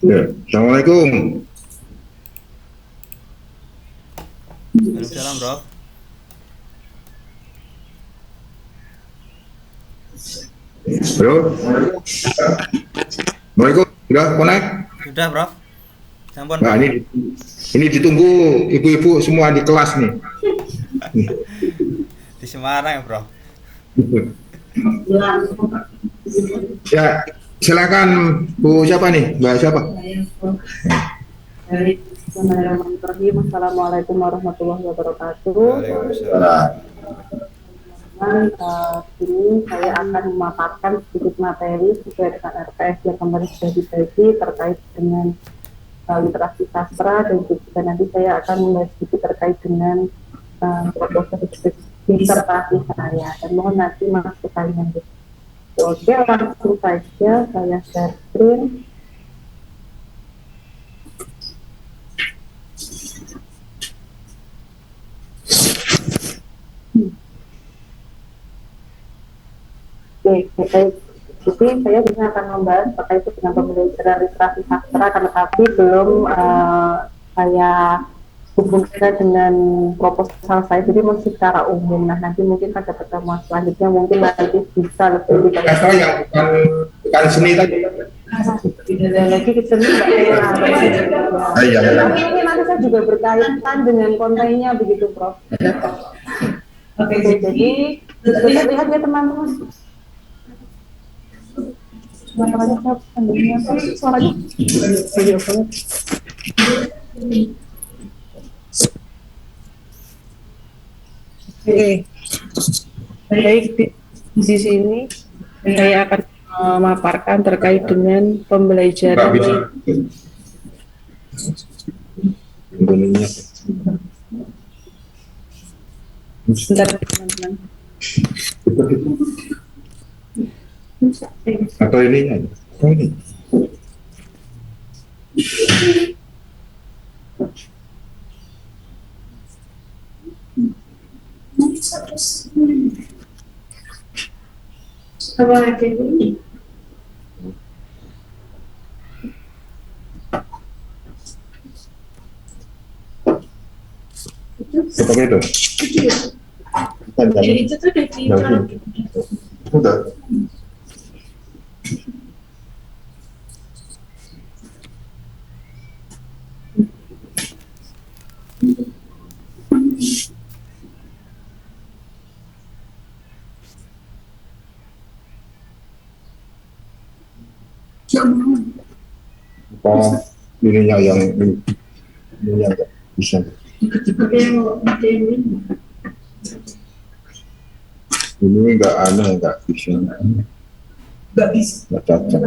Ya, Assalamualaikum. Waalaikumsalam, Bro. Bro. Assalamualaikum. Sudah connect? Sudah, Bro. Sampun, Nah, Bro. ini ditunggu ibu-ibu semua di kelas nih. Di Semarang ya, Bro. Ya, silakan Bu siapa nih? Mbak siapa? Bismillahirrahmanirrahim. Assalamualaikum warahmatullahi wabarakatuh. Waalaikumsalam. Ini saya akan memaparkan sedikit materi sesuai dengan RPS yang kemarin sudah dibagi terkait dengan literasi sastra, dan juga nanti saya akan membahas sedikit terkait dengan proposal disertasi saya, dan mohon nanti masuk kalian. Oke, langsung saja saya share screen. Oke, jadi saya bisa akan membahas terkait dengan pembelajaran literasi sastra, tetapi belum saya hubungkan dengan proposal saya, jadi masih secara umum. Nah, nanti mungkin pada pertemuan selanjutnya mungkin nanti bisa lebih detail. Kasar yang bukan seni tadi. Lagi ke seni Iya. Mungkin nanti saya juga berkaitan dengan kontennya begitu, Prof. Oke, jadi bisa lihat ya teman-teman. Suaranya video banget. Oke, baik, di sini saya akan memaparkan terkait dengan pembelajaran sebentar teman-teman. Atau ininya? Oh, ini. Apa lagi ini? Seperti itu. Itu tuh Udah. Apa ininya yang ini yang nggak bisa. Ini nggak aneh, nggak bisa. Nggak cocok.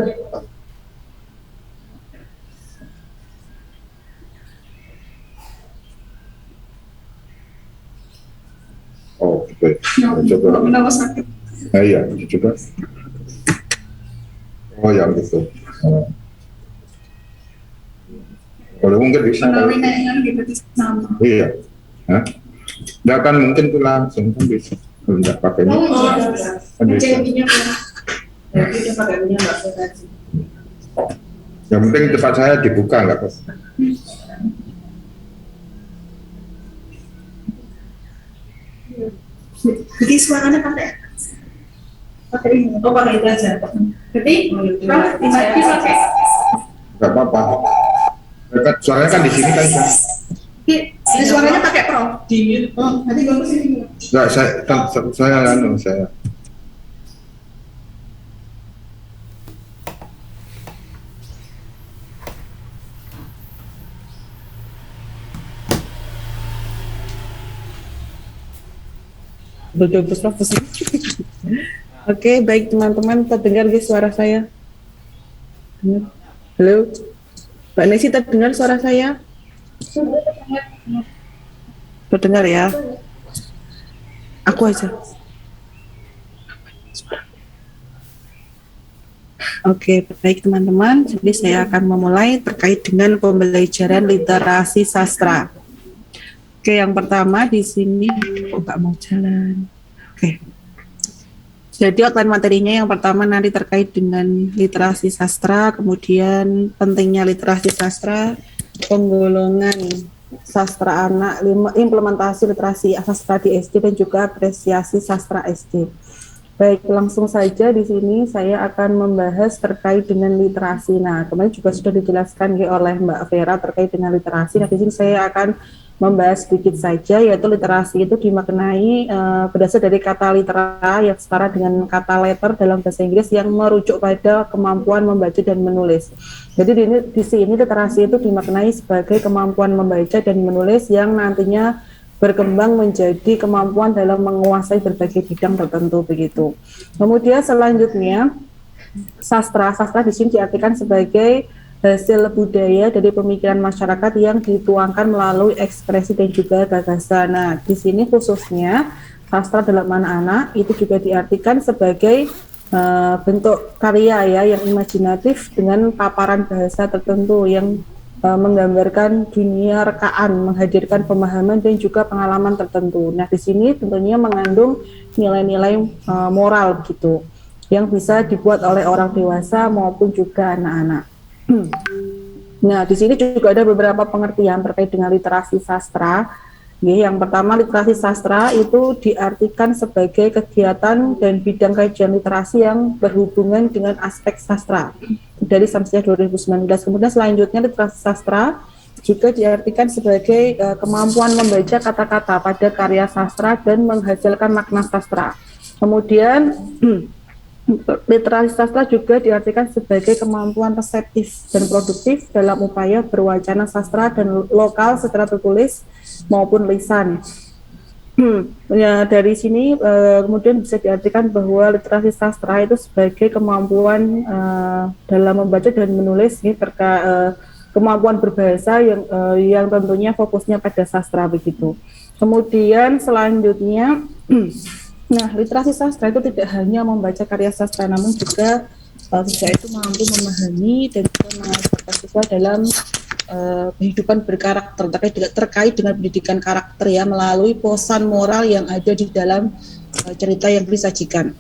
Oh, oke. Coba. Nah, iya, coba. Oh, yang itu. Kalau mungkin bisa. Iya. Hah? Nggak akan mungkin tuh langsung kan bisa. Kalau nggak pakainya. Kan bisa. Yang penting tempat saya dibuka nggak apa. Jadi suaranya pakai ini. Oh, pakai itu aja. Jadi pakai. Nggak apa-apa. Suaranya kan di sini kan. Jadi suaranya pakai Pro. Oh, nanti bagus ini. Nggak, saya. Oke, baik teman-teman, terdengar guys suara saya? Halo, Mbak Nesi, terdengar suara saya? Terdengar ya? Aku aja. Oke, baik teman-teman, jadi saya akan memulai terkait dengan pembelajaran literasi sastra. Oke, yang pertama di sini nggak mau jalan. Oke. Jadi outline materinya yang pertama nanti terkait dengan literasi sastra, kemudian pentingnya literasi sastra, penggolongan sastra anak, implementasi literasi sastra di SD dan juga apresiasi sastra SD. Baik, langsung saja di sini saya akan membahas terkait dengan literasi. Nah, kemarin juga sudah dijelaskan oleh Mbak Vera terkait dengan literasi. Nah, di sini saya akan membahas sedikit saja, yaitu literasi itu dimaknai berdasar dari kata litera yang setara dengan kata letter dalam bahasa Inggris yang merujuk pada kemampuan membaca dan menulis. Jadi di sini literasi itu dimaknai sebagai kemampuan membaca dan menulis yang nantinya berkembang menjadi kemampuan dalam menguasai berbagai bidang tertentu begitu. Kemudian selanjutnya sastra di sini diartikan sebagai hasil budaya dari pemikiran masyarakat yang dituangkan melalui ekspresi dan juga gagasan. Nah, di sini khususnya sastra dalam anak-anak itu juga diartikan sebagai bentuk karya ya yang imajinatif dengan paparan bahasa tertentu yang menggambarkan dunia rekaan, menghadirkan pemahaman dan juga pengalaman tertentu. Nah, di sini tentunya mengandung nilai-nilai moral gitu yang bisa dibuat oleh orang dewasa maupun juga anak-anak. Nah, di sini juga ada beberapa pengertian terkait dengan literasi sastra. Yang pertama, literasi sastra itu diartikan sebagai kegiatan dan bidang kajian literasi yang berhubungan dengan aspek sastra dari Samsiyah 2019. Kemudian selanjutnya literasi sastra juga diartikan sebagai kemampuan membaca kata-kata pada karya sastra dan menghasilkan makna sastra. Kemudian literasi sastra juga diartikan sebagai kemampuan reseptif dan produktif dalam upaya berwacana sastra dan lokal secara tertulis maupun lisan. Ya, dari sini kemudian bisa diartikan bahwa literasi sastra itu sebagai kemampuan dalam membaca dan menulis, kemampuan berbahasa yang tentunya fokusnya pada sastra begitu. Kemudian selanjutnya nah, literasi sastra itu tidak hanya membaca karya sastra, namun juga siswa itu mampu memahami dan juga mengajarkan siswa dalam kehidupan berkarakter terkait dengan pendidikan karakter ya melalui pesan moral yang ada di dalam cerita yang disajikan.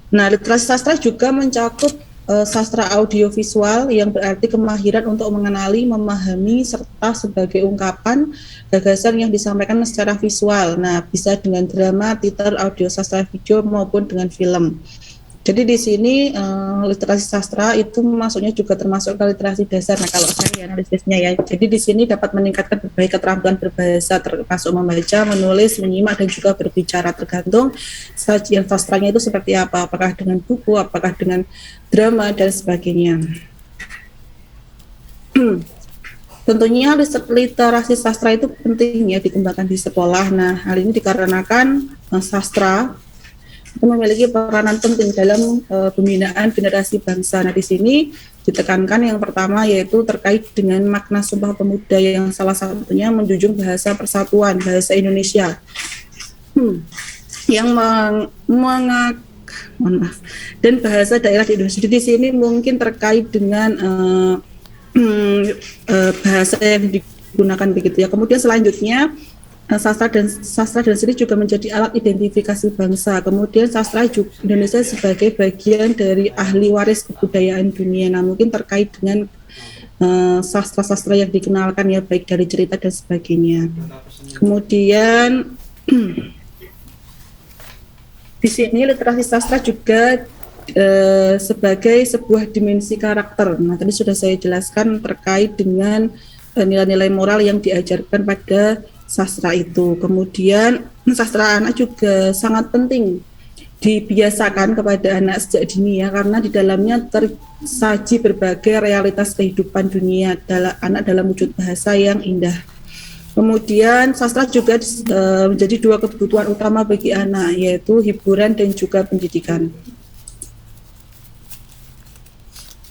Nah, literasi sastra juga mencakup sastra audiovisual yang berarti kemahiran untuk mengenali, memahami, serta sebagai ungkapan gagasan yang disampaikan secara visual. Nah, bisa dengan drama, teater, audio sastra video maupun dengan film. Jadi di sini literasi sastra itu masuknya juga termasuk ke literasi dasar. Nah, kalau saya analisisnya ya, jadi di sini dapat meningkatkan berbagai keterampilan berbahasa termasuk membaca, menulis, menyimak dan juga berbicara tergantung sajian sastranya itu seperti apa, apakah dengan buku, apakah dengan drama dan sebagainya. Tentunya literasi sastra itu penting ya dikembangkan di sekolah. Nah, hal ini dikarenakan sastra itu memiliki peranan penting dalam pembinaan generasi bangsa. Nah, di sini ditekankan yang pertama yaitu terkait dengan makna Sumpah Pemuda yang salah satunya menjunjung bahasa persatuan, bahasa Indonesia yang dan bahasa daerah di Indonesia. Jadi di sini mungkin terkait dengan bahasa yang digunakan begitu ya. Kemudian selanjutnya sastra dan seni juga menjadi alat identifikasi bangsa. Kemudian sastra Indonesia sebagai bagian dari ahli waris kebudayaan dunia. Nah, mungkin terkait dengan sastra-sastra yang dikenalkan ya, baik dari cerita dan sebagainya. Kemudian di sini literasi sastra juga sebagai sebuah dimensi karakter. Nah, tadi sudah saya jelaskan terkait dengan nilai-nilai moral yang diajarkan pada sastra itu. Kemudian sastra anak juga sangat penting dibiasakan kepada anak sejak dini ya, karena di dalamnya tersaji berbagai realitas kehidupan dunia anak dalam wujud bahasa yang indah. Kemudian sastra juga menjadi dua kebutuhan utama bagi anak, yaitu hiburan dan juga pendidikan.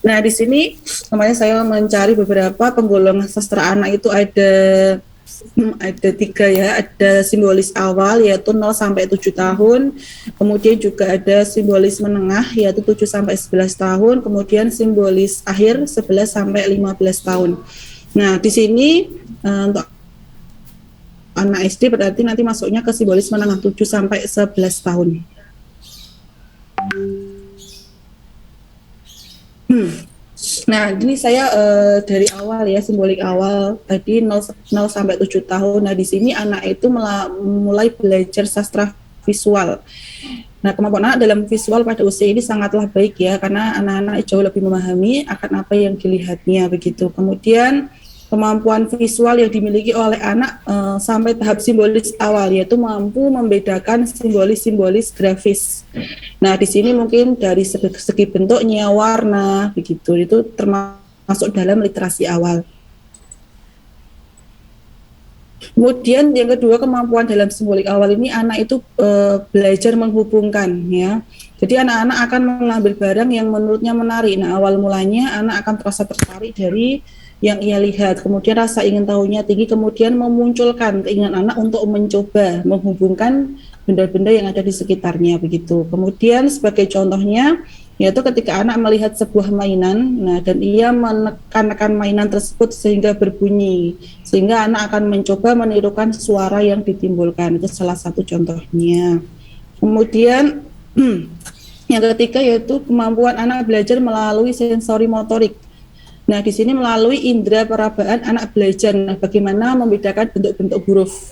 Nah, di sini kemarin saya mencari beberapa penggolongan sastra anak itu ada 3 ya, ada simbolis awal yaitu 0 sampai 7 tahun, kemudian juga ada simbolis menengah yaitu 7 sampai 11 tahun, kemudian simbolis akhir 11 sampai 15 tahun. Nah, di sini untuk anak SD berarti nanti masuknya ke simbolis menengah 7 sampai 11 tahun. Nah, ini saya dari awal ya, simbolik awal tadi 0 sampai 7 tahun. Nah, di sini anak itu mulai belajar sastra visual. Nah, kemampuan anak dalam visual pada usia ini sangatlah baik ya, karena anak-anak jauh lebih memahami akan apa yang dilihatnya begitu. Kemudian kemampuan visual yang dimiliki oleh anak sampai tahap simbolis awal, yaitu mampu membedakan simbolis-simbolis grafis. Nah, di sini mungkin dari segi bentuknya, warna, begitu, itu termasuk dalam literasi awal. Kemudian yang kedua, kemampuan dalam simbolik awal ini anak itu belajar menghubungkan ya. Jadi anak-anak akan mengambil barang yang menurutnya menarik. Nah, awal mulanya anak akan terasa tertarik dari yang ia lihat, kemudian rasa ingin tahunya tinggi, kemudian memunculkan keinginan anak untuk mencoba menghubungkan benda-benda yang ada di sekitarnya begitu. Kemudian sebagai contohnya yaitu ketika anak melihat sebuah mainan, nah dan ia menekan mainan tersebut sehingga berbunyi, sehingga anak akan mencoba menirukan suara yang ditimbulkan. Itu salah satu contohnya. Kemudian yang ketiga yaitu kemampuan anak belajar melalui sensori motorik. Nah, di sini melalui indera perabaan anak belajar bagaimana membedakan bentuk-bentuk huruf.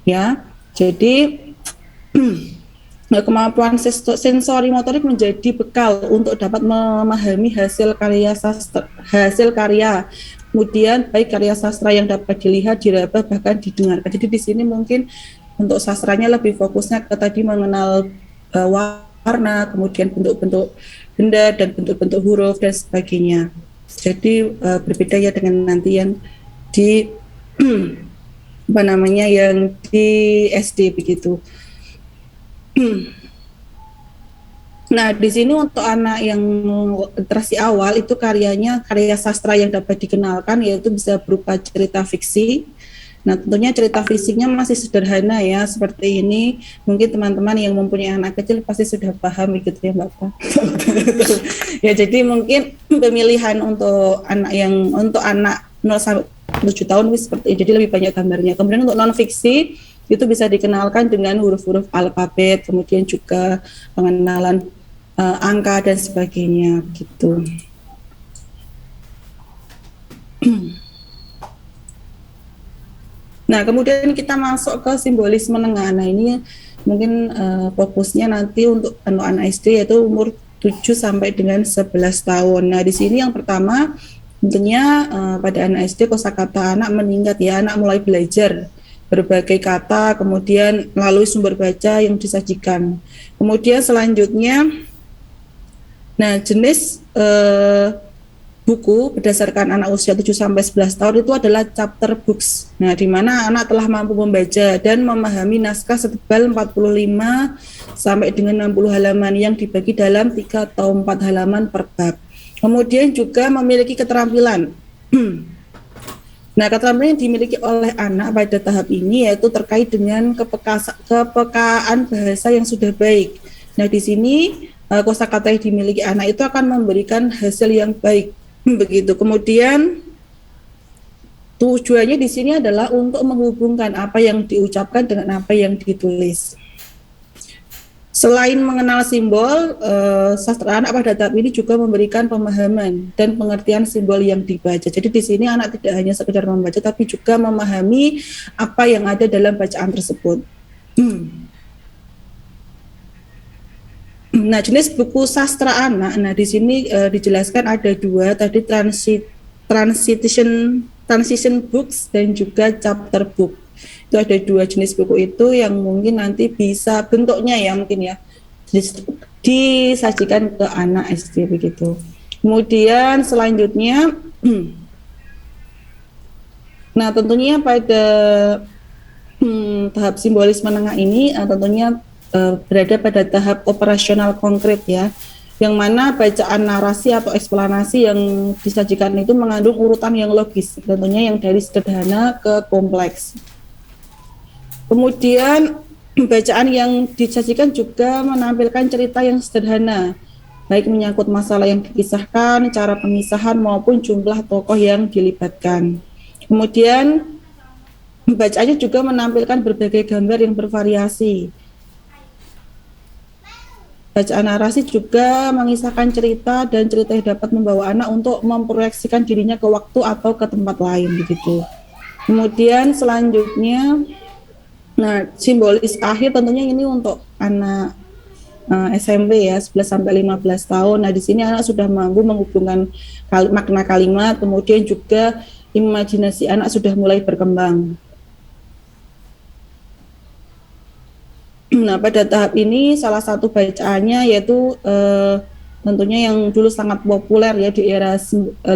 Ya, jadi kemampuan sensori motorik menjadi bekal untuk dapat memahami hasil karya. Kemudian baik karya sastra yang dapat dilihat, diraba, bahkan didengarkan. Jadi di sini mungkin untuk sastranya lebih fokusnya ke tadi mengenal warna, kemudian bentuk-bentuk benda dan bentuk-bentuk huruf dan sebagainya. Jadi berbeda ya dengan nanti yang di yang di SD begitu. Nah, di sini untuk anak yang literasi awal itu karya sastra yang dapat dikenalkan yaitu bisa berupa cerita fiksi. Nah, tentunya cerita fiksinya masih sederhana ya, seperti ini. Mungkin teman-teman yang mempunyai anak kecil pasti sudah paham gitu ya, Mbak. Ya, jadi mungkin pemilihan untuk anak 0 sampai 7 tahun seperti ini, jadi lebih banyak gambarnya. Kemudian untuk non fiksi itu bisa dikenalkan dengan huruf-huruf alfabet, kemudian juga pengenalan angka dan sebagainya gitu. Nah, kemudian kita masuk ke simbolis menengah. Nah, ini mungkin fokusnya nanti untuk anak SD yaitu umur 7 sampai dengan 11 tahun. Nah, di sini yang pertama tentunya pada anak SD kosakata anak meningkat ya, anak mulai belajar berbagai kata, kemudian melalui sumber baca yang disajikan. Kemudian selanjutnya, nah jenis buku berdasarkan anak usia 7 sampai 11 tahun itu adalah chapter books. Nah, di mana anak telah mampu membaca dan memahami naskah setebal 45 sampai dengan 60 halaman yang dibagi dalam 3 atau 4 halaman per bab. Kemudian juga memiliki keterampilan. Nah, keterampilan yang dimiliki oleh anak pada tahap ini yaitu terkait dengan kepekaan bahasa yang sudah baik. Nah, di sini kosakata yang dimiliki anak itu akan memberikan hasil yang baik. Begitu. Kemudian tujuannya di sini adalah untuk menghubungkan apa yang diucapkan dengan apa yang ditulis. Selain mengenal simbol, sastra anak pada tahap ini juga memberikan pemahaman dan pengertian simbol yang dibaca. Jadi di sini anak tidak hanya sekedar membaca, tapi juga memahami apa yang ada dalam bacaan tersebut. Nah, jenis buku sastra anak, nah di sini dijelaskan ada 2, tadi transition books dan juga chapter book. Itu ada 2 jenis buku itu yang mungkin nanti bisa bentuknya ya mungkin ya disajikan ke anak SD begitu. Kemudian selanjutnya, nah tentunya pada tahap simbolis menengah ini tentunya berada pada tahap operasional konkret ya, yang mana bacaan narasi atau eksplanasi yang disajikan itu mengandung urutan yang logis, tentunya yang dari sederhana ke kompleks. Kemudian bacaan yang disajikan juga menampilkan cerita yang sederhana, baik menyangkut masalah yang dikisahkan, cara pemisahan maupun jumlah tokoh yang dilibatkan. Kemudian Bacaannya juga menampilkan berbagai gambar yang bervariasi. Bacaan narasi juga mengisahkan cerita dan cerita yang dapat membawa anak untuk memproyeksikan dirinya ke waktu atau ke tempat lain begitu. Kemudian selanjutnya, nah simbolis akhir tentunya ini untuk anak SMP ya 11 sampai 15 tahun. Nah, di sini anak sudah mampu menghubungkan makna kalimat, kemudian juga imajinasi anak sudah mulai berkembang. Nah, pada tahap ini salah satu bacaannya yaitu tentunya yang dulu sangat populer ya di era 80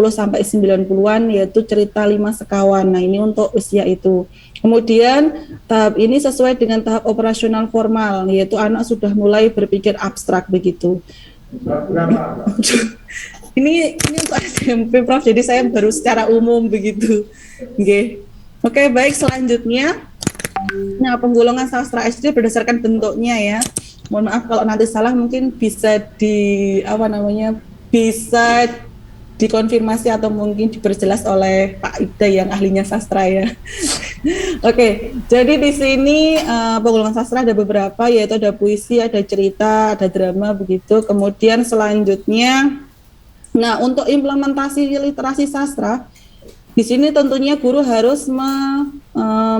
sampai 90-an yaitu cerita Lima Sekawan. Nah, ini untuk usia itu. Kemudian tahap ini sesuai dengan tahap operasional formal yaitu anak sudah mulai berpikir abstrak begitu. Ini untuk SMP Prof. Jadi saya baru secara umum begitu. Oke. Oke, baik selanjutnya. Nah, penggolongan sastra SD berdasarkan bentuknya ya. Mohon maaf kalau nanti salah, mungkin bisa bisa dikonfirmasi atau mungkin diperjelas oleh Pak Ida yang ahlinya sastra ya. Oke, jadi di sini penggolongan sastra ada beberapa, yaitu ada puisi, ada cerita, ada drama begitu. Kemudian selanjutnya, nah untuk implementasi literasi sastra di sini tentunya guru harus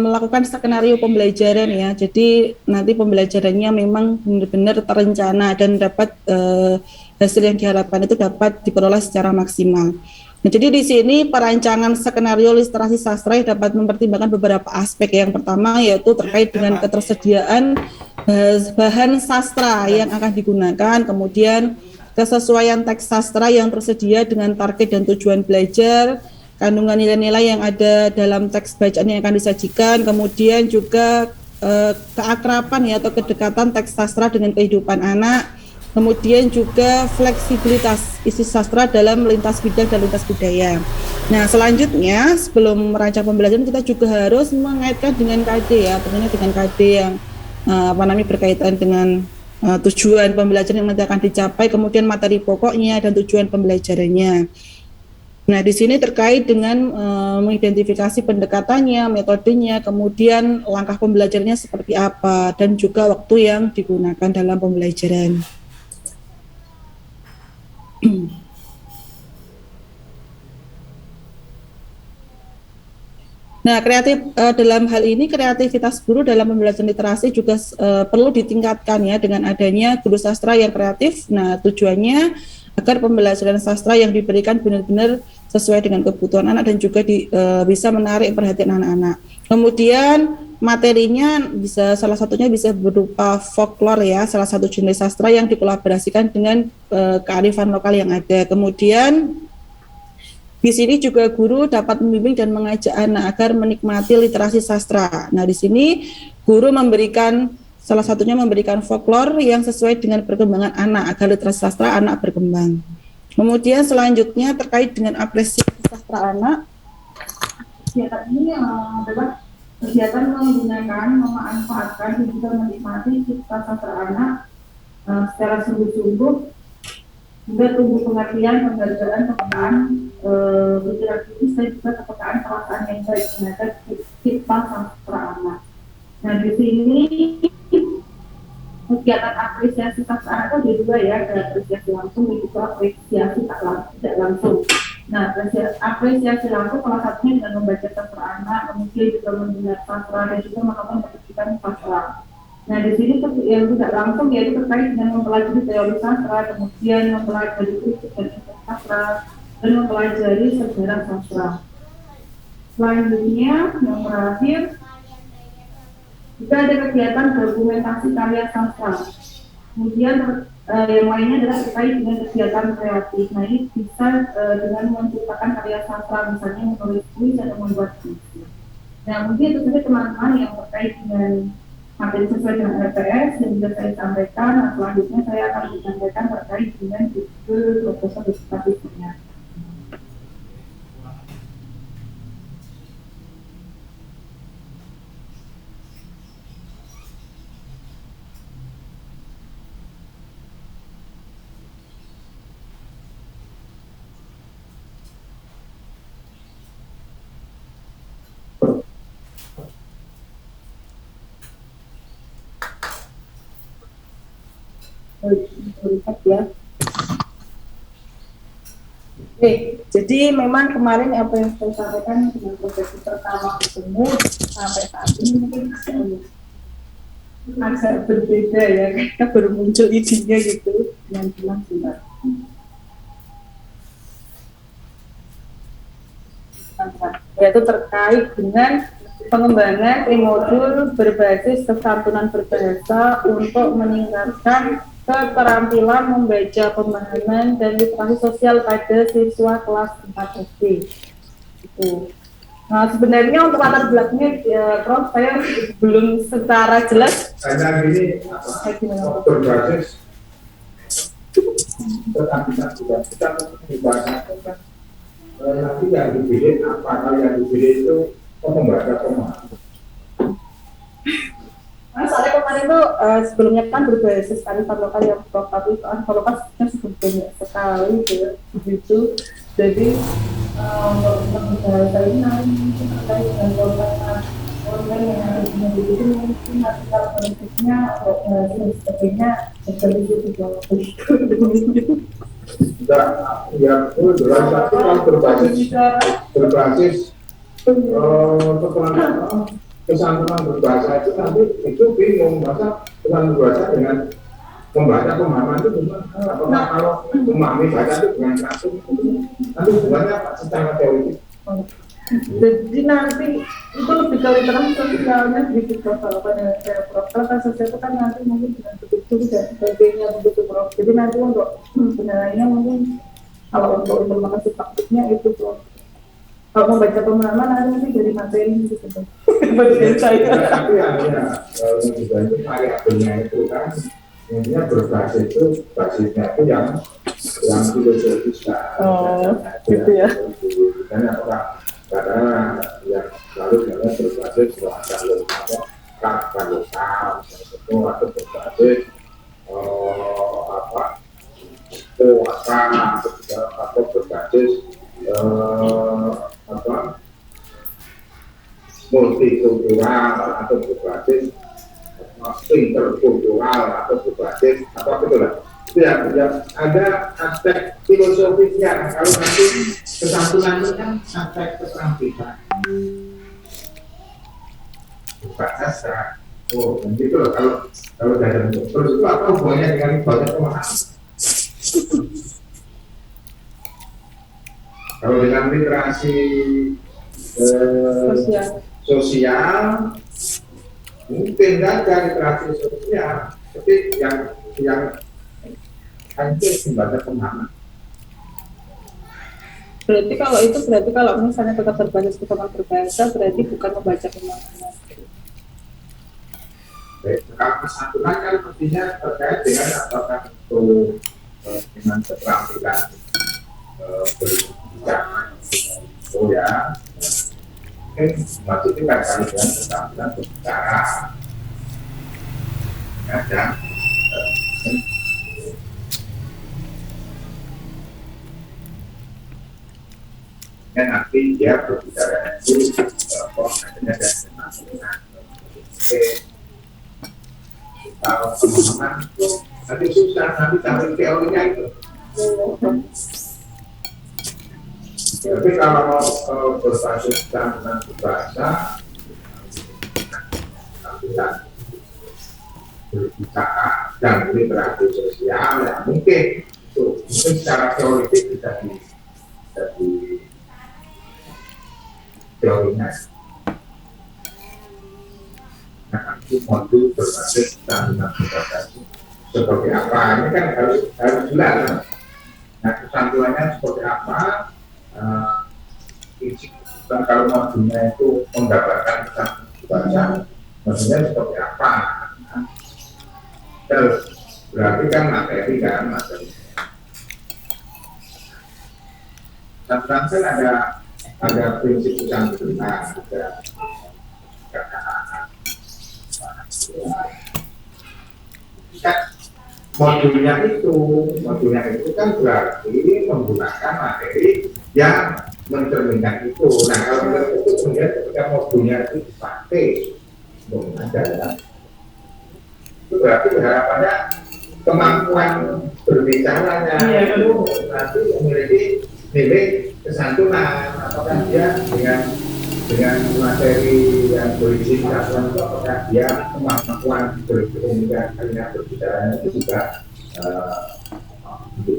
melakukan skenario pembelajaran ya. Jadi nanti pembelajarannya memang benar-benar terencana dan dapat hasil yang diharapkan itu dapat diperoleh secara maksimal. Nah, jadi di sini perancangan skenario literasi sastra dapat mempertimbangkan beberapa aspek. Yang pertama yaitu terkait dengan ketersediaan bahan sastra yang akan digunakan, kemudian kesesuaian teks sastra yang tersedia dengan target dan tujuan belajar, kandungan nilai-nilai yang ada dalam teks bacaan yang akan disajikan, kemudian juga keakraban ya atau kedekatan teks sastra dengan kehidupan anak, kemudian juga fleksibilitas isi sastra dalam lintas bidang dan lintas budaya. Nah, selanjutnya sebelum merancang pembelajaran kita juga harus mengaitkan dengan KD ya, tentunya dengan KD yang berkaitan dengan tujuan pembelajaran yang nanti akan dicapai, kemudian materi pokoknya dan tujuan pembelajarannya. Nah, di sini terkait dengan mengidentifikasi pendekatannya, metodenya, kemudian langkah pembelajarannya seperti apa, dan juga waktu yang digunakan dalam pembelajaran. Nah, dalam hal ini kreativitas guru dalam pembelajaran literasi juga perlu ditingkatkan ya dengan adanya guru sastra yang kreatif. Nah, tujuannya agar pembelajaran sastra yang diberikan benar-benar sesuai dengan kebutuhan anak dan juga bisa menarik perhatian anak-anak. Kemudian materinya salah satunya bisa berupa folklore ya, salah satu jenis sastra yang dikolaborasikan dengan kearifan lokal yang ada. Kemudian di sini juga guru dapat membimbing dan mengajak anak agar menikmati literasi sastra. Nah, di sini guru salah satunya memberikan folklore yang sesuai dengan perkembangan anak agar literasi sastra anak berkembang. Kemudian selanjutnya terkait dengan apresiasi sastra anak, kegiatan ini adalah kegiatan menggunakan, memanfaatkan dan juga menikmati cipta sastra anak secara sungguh-sungguh hingga tumbuh pengertian, pembelajaran, kepekaan pikiran kritis dan juga kepekaan perasaan yang baik terhadap cipta sastra anak. Nah, di sini kegiatan apresiasi sastra anak itu ada dua ya, ada apresiasi langsung dan juga apresiasi tidak langsung. Nah, apresiasi langsung salah satunya dengan membaca sastra anak, kemudian juga mendengar sastra dan juga melakukan petikan sastra. Nah, di sini yang tidak langsung yaitu terkait dengan mempelajari teori sastra, kemudian mempelajari kritik dan sastra, dan mempelajari sejarah sastra. Selanjutnya, yang terakhir, juga ada kegiatan dokumentasi karya sastra. Kemudian yang lainnya adalah terkait dengan kegiatan kreatif. Nah, ini bisa dengan menciptakan karya sastra, misalnya menulis puisi atau membuat puisi. Nah, mungkin itu saja teman-teman yang terkait dengan materi sesuai dengan RPS yang sudah saya sampaikan. Nah, selanjutnya saya akan menyampaikan terkait dengan judul proposal disertasinya. Lihat ya. Oke, jadi memang kemarin apa yang saya sampaikan dengan prosesi pertama ketemu sampai saat ini mungkin agak berbeda ya, karena baru muncul idenya gitu dengan bilang bulan. Yaitu terkait dengan pengembangan e-modul berbasis kesantunan berbahasa untuk meningkatkan keterampilan membaca pemahaman dan literasi sosial pada siswa kelas 4 SD. Itu. Nah, sebenarnya untuk latar belakangnya, ya, Prof, saya belum secara jelas. Karena ini berbasis keterampilan juga kita membahasakan nanti yang dipilih apa, kalau yang dipilih itu membaca pemahaman. Nah, soalnya kemarin tuh sebelumnya kan berbasis kearifan lokal yang Prof, tapi kearifan lokal sudah banyak sekali gitu, begitu. Jadi untuk bahasa ini nanti mungkin terkait dengan organ yang harus memiliki mungkin nanti kalau bentuknya atau dan sebagainya jadi juga begitu. Ya, itu kan berbasis kesantunan berbahasa itu nanti itu bingung masa kesantunan berbahasa dengan membaca pemahaman itu gimana? Apakah kalau memahami baca itu dengan langsung nanti hubungannya apa secara teori? Jadi nanti itu lebih ke literasi sosialnya gitu Prof. Kalau pada saya Prof. Kalau kan sosial itu kan nanti mungkin dengan begitu dan sebagainya begitu Prof. Jadi nanti untuk penilaiannya mungkin kalau untuk implementasi praktiknya itu Prof. Kalau membaca pemahaman nanti dari materi gitu Prof. Bagi saya. Tapi ya, kalau juga itu variabelnya itu kan intinya berbasis itu basisnya itu yang filosofis kan. Oh, gitu ya. Karena karena yang lalu karena berbasis kalau karakter lokal itu atau berbasis atau berbasis multikultural atau berbasis interkultural atau berbasis apa betul lah. Ya, ada aspek filosofisnya. Kalau nanti kesantunan itu kan aspek keterampilan. Bahasa. Oh, gitu loh. Kalau dalam terus itu apa hubungannya dengan ibadah pemahaman? Kalau dengan literasi sosial mungkin saja literasi sosial, tapi yang hanya membaca pemahaman. Berarti kalau misalnya tetap berbasis keterampilan berbahasa berarti bukan membaca pemahaman. Kalau kesantunan kan artinya terkait dengan apakah itu dengan keterampilan berbicara, oh ya, mungkin maksudnya kan dengan keterampilan berbicara, dan nanti dia berbicara itu adanya dan kalau pemahaman itu nanti susah, nanti cari teorinya itu. Tapi kalau berbasis dengan bahasa tampilan berbicara dan literasi sosial ya mungkin secara teoritik bisa di teorinya. Nah, itu modul berbasis dengan bahasa seperti apa? Ini kan harus jelas. Nah, kesantuannya seperti apa? Dan kalau modulnya itu mendapatkan kesantunan bahasa, modulnya seperti apa? Terus berarti kan materi. Santunan kan ada prinsip kesantunan, ada modulnya itu kan berarti menggunakan materi yang mencerminkan itu. Nah kalau itu kemudian ketika modulnya itu dipakai untuk mengajar, itu berarti harapannya kemampuan berbicaranya itu nanti memiliki nilai kesantunan. Apakah dia dengan materi yang berisi kesatuan itu, apakah dia kemampuan berkomunikasinya, berbicaranya itu juga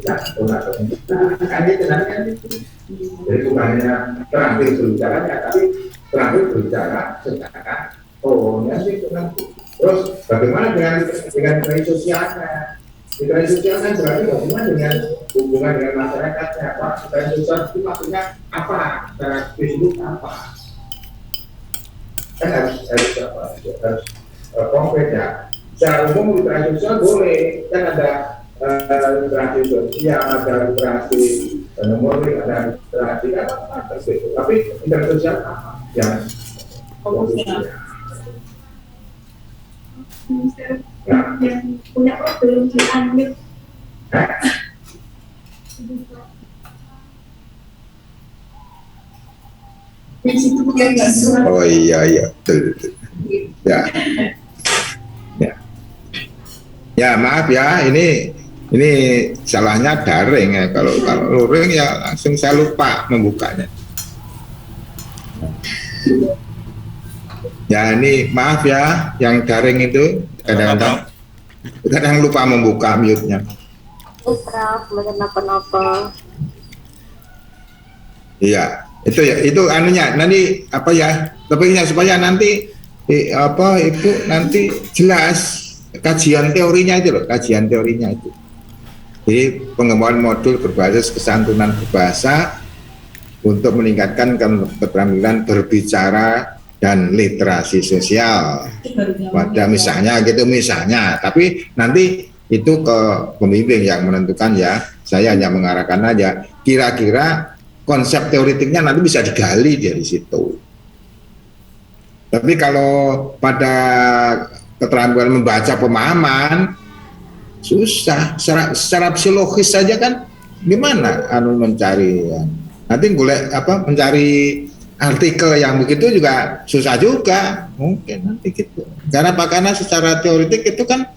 santun atau tidak. Kan itu nanti jadi bukan hanya terampil berbicaranya, tapi terampil berbicara secara tonnya sih nanti. Terus bagaimana dengan literasi sosialnya? Literasi sosial kan berarti bagaimana dengan hubungan dengan masyarakatnya? Pak, literasi sosial itu maksudnya apa? Secara spesifik apa? Kan harus konkret ya. Secara umum literasi sosial boleh, kan ada literasi sosial, ada literasi numerik, ada literasi apa tersebut. Tapi literasi sosial apa? Yang yang punya problem di unmute. Yang situ punya nggak suara. Oh iya betul. Ya maaf ya, ini salahnya daring ya. Kalau luring ya langsung saya lupa membukanya. Ya ini maaf ya, yang daring itu kadang lupa membuka mute-nya. Prof, kenapa-napa? Iya, itu anunya nanti apa ya? Topiknya supaya nanti Ibu nanti jelas kajian teorinya itu loh, kajian teorinya itu. Jadi pengembangan modul berbasis kesantunan berbahasa untuk meningkatkan keterampilan berbicara dan literasi sosial. Pada misalnya, tapi nanti itu ke pembimbing yang menentukan ya. Saya hanya mengarahkan aja. Kira-kira konsep teoritiknya nanti bisa digali dari situ. Tapi kalau pada keterampilan membaca pemahaman susah. Secara psikologis saja kan gimana mencari ya. Nanti mencari artikel yang begitu juga susah juga mungkin nanti gitu. Karena secara teoritik itu kan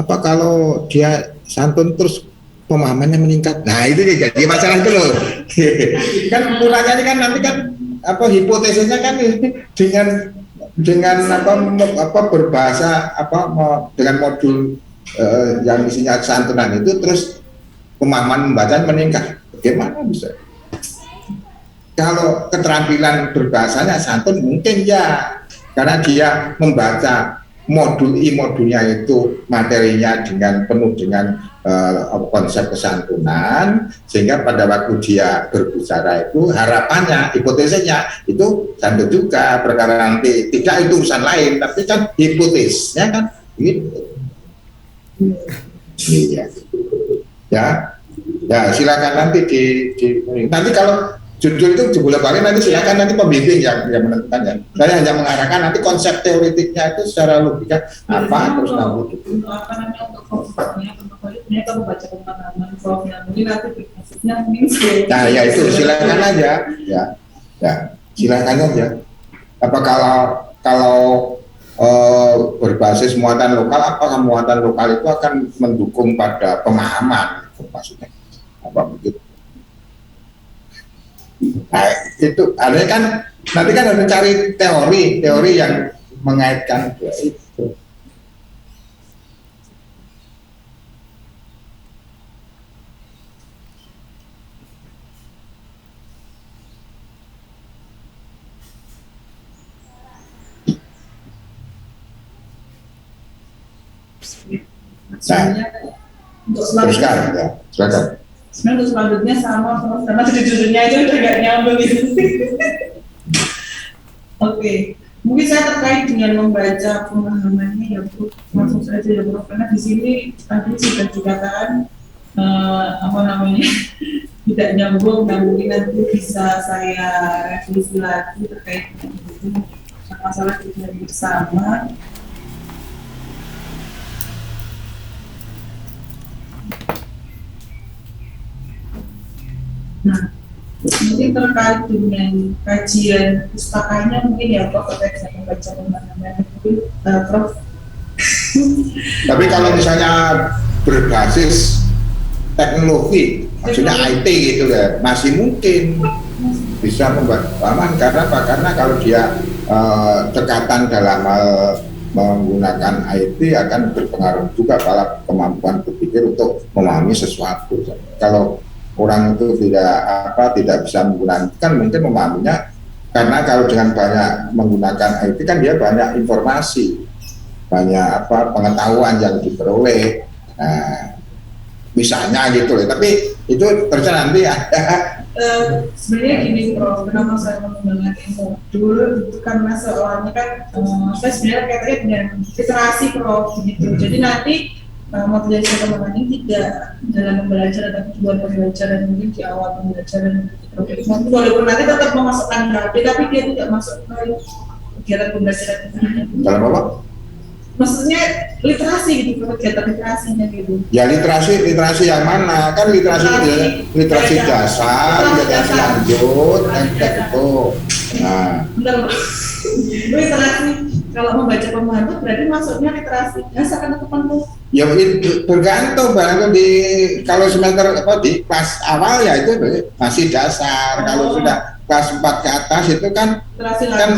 kalau dia santun terus pemahamannya meningkat. Nah itu jadi masalah itu loh. Kan mulanya kan nanti kan hipotesisnya kan dengan berbahasa dengan modul yang isinya santunan itu terus pemahaman membaca meningkat. Bagaimana bisa? Kalau keterampilan berbahasanya santun mungkin ya, karena dia membaca modulnya itu materinya dengan penuh dengan konsep kesantunan, sehingga pada waktu dia berbicara itu harapannya, hipotesisnya itu santun juga. Perkara nanti tidak itu urusan lain, tapi kan hipotesisnya kan gitu. Iya. Ya silakan nanti nanti kalau judul itu dibolak-balik nanti silakan nanti pembimbing yang menentukan ya. Saya hanya mengarahkan nanti konsep teoritiknya itu secara logika apa terus nanti gitu. Untuk konsepnya kamu baca pemahaman profnya mungkin nanti prosesnya mungkin. Nah ya itu silakan aja ya silakan aja. Apa kalau berbasis muatan lokal, apakah muatan lokal itu akan mendukung pada pemahaman maksudnya apa begitu? Nah, itu artinya kan nanti kan harus mencari teori yang mengaitkan itu. Untuk selanjutnya, sebenarnya untuk selanjutnya sama judulnya itu udah gak nyambung gitu. Oke, mungkin saya terkait dengan membaca pemahamannya ya Bu, langsung saja ya Bu, karena di sini tadi sudah dikatakan tidak nyambung dan mungkin nanti bisa saya revisi lagi terkait dengan itu masalah kita bersama. Nah, mungkin terkait dengan kajian pustakanya mungkin ya Prof, terkait dengan membaca pemahaman mungkin Prof. Tapi kalau misalnya berbasis teknologi, maksudnya IT gitu ya, masih mungkin bisa membuat pemahaman. Karena apa? Karena kalau dia cekatan dalam hal menggunakan IT akan berpengaruh juga pada kemampuan berpikir untuk memahami sesuatu. Kalau orang itu tidak bisa menggunakan, mungkin memahaminya, karena kalau dengan banyak menggunakan IT kan dia banyak informasi, banyak pengetahuan yang diperoleh. Nah, misalnya gitu loh. Tapi itu terserah nanti ada. Sebenarnya gini Prof, kenapa saya menggunakan modul itu karena soalnya kan saya sebenarnya kaitannya dengan literasi Prof gitu. Jadi nanti modul yang saya kembangkan ini tidak dalam pembelajaran tapi juga pembelajaran mungkin di awal pembelajaran gitu. Walaupun nanti tetap memasukkan HP tapi dia tidak masuk ke kegiatan pembelajaran. Dalam apa? Maksudnya literasi gitu, kegiatan literasinya gitu. Ya literasi yang mana? Kan literasi dasar, literasi lanjut, itu. Nah, Bentar, literasi kalau membaca pembantu berarti masuknya literasi dasar kan atau penuh? ya bergantung di kalau semester di kelas awal ya itu masih dasar. Kalau sudah kelas 4 ke atas itu kan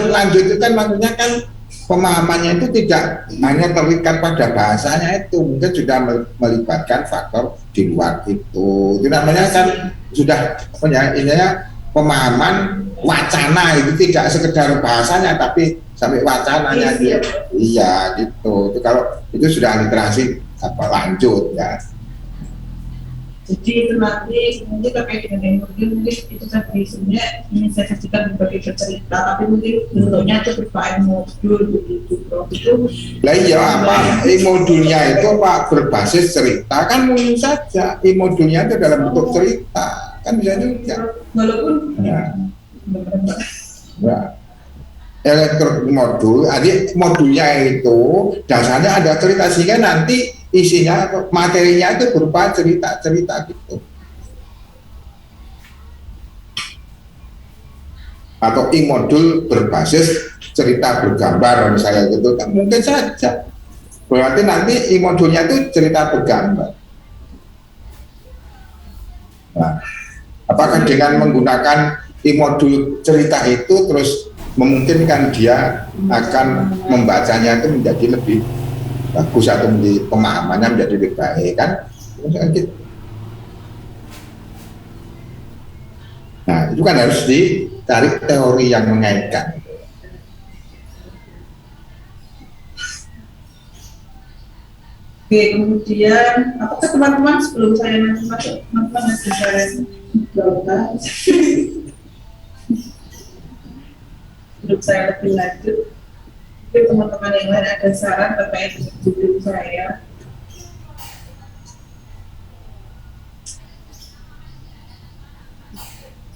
lanjut itu kan maksudnya kan pemahamannya itu tidak hanya terikat pada bahasanya, itu mungkin sudah melibatkan faktor di luar itu. Itu namanya kan sudah intinya pemahaman wacana, itu tidak sekedar bahasanya tapi sampai wacananya gitu. Iya gitu. Itu kalau itu sudah literasi lanjut ya. Jadi itu nanti mungkin terkait dengan mungkin itu tadi sebenarnya ini saya sajikan berbagai cerita, tapi mungkin bentuknya itu berupa modul begitu Prof. Itu lah iya apa modulnya itu berbasis cerita kan mungkin saja modulnya itu dalam bentuk cerita kan bisa juga. Walaupun modul, modulnya itu dasarnya ada cerita sehingga nanti isinya materinya itu berupa cerita-cerita gitu. Atau modul berbasis cerita bergambar misalnya gitu, kan mungkin saja. Berarti nanti modulnya itu cerita bergambar. Nah, apakah dengan menggunakan modul cerita itu terus memungkinkan dia akan membacanya itu menjadi lebih bagus atau menjadi pemahamannya menjadi lebih baik kan? Nah itu kan harus dicari teori yang mengaitkan. Oke, kemudian apakah teman-teman sebelum saya nanti masuk teman-teman masih saya jawab sebelum saya lebih lanjut, mungkin teman-teman yang lain ada saran terkait dengan judul saya.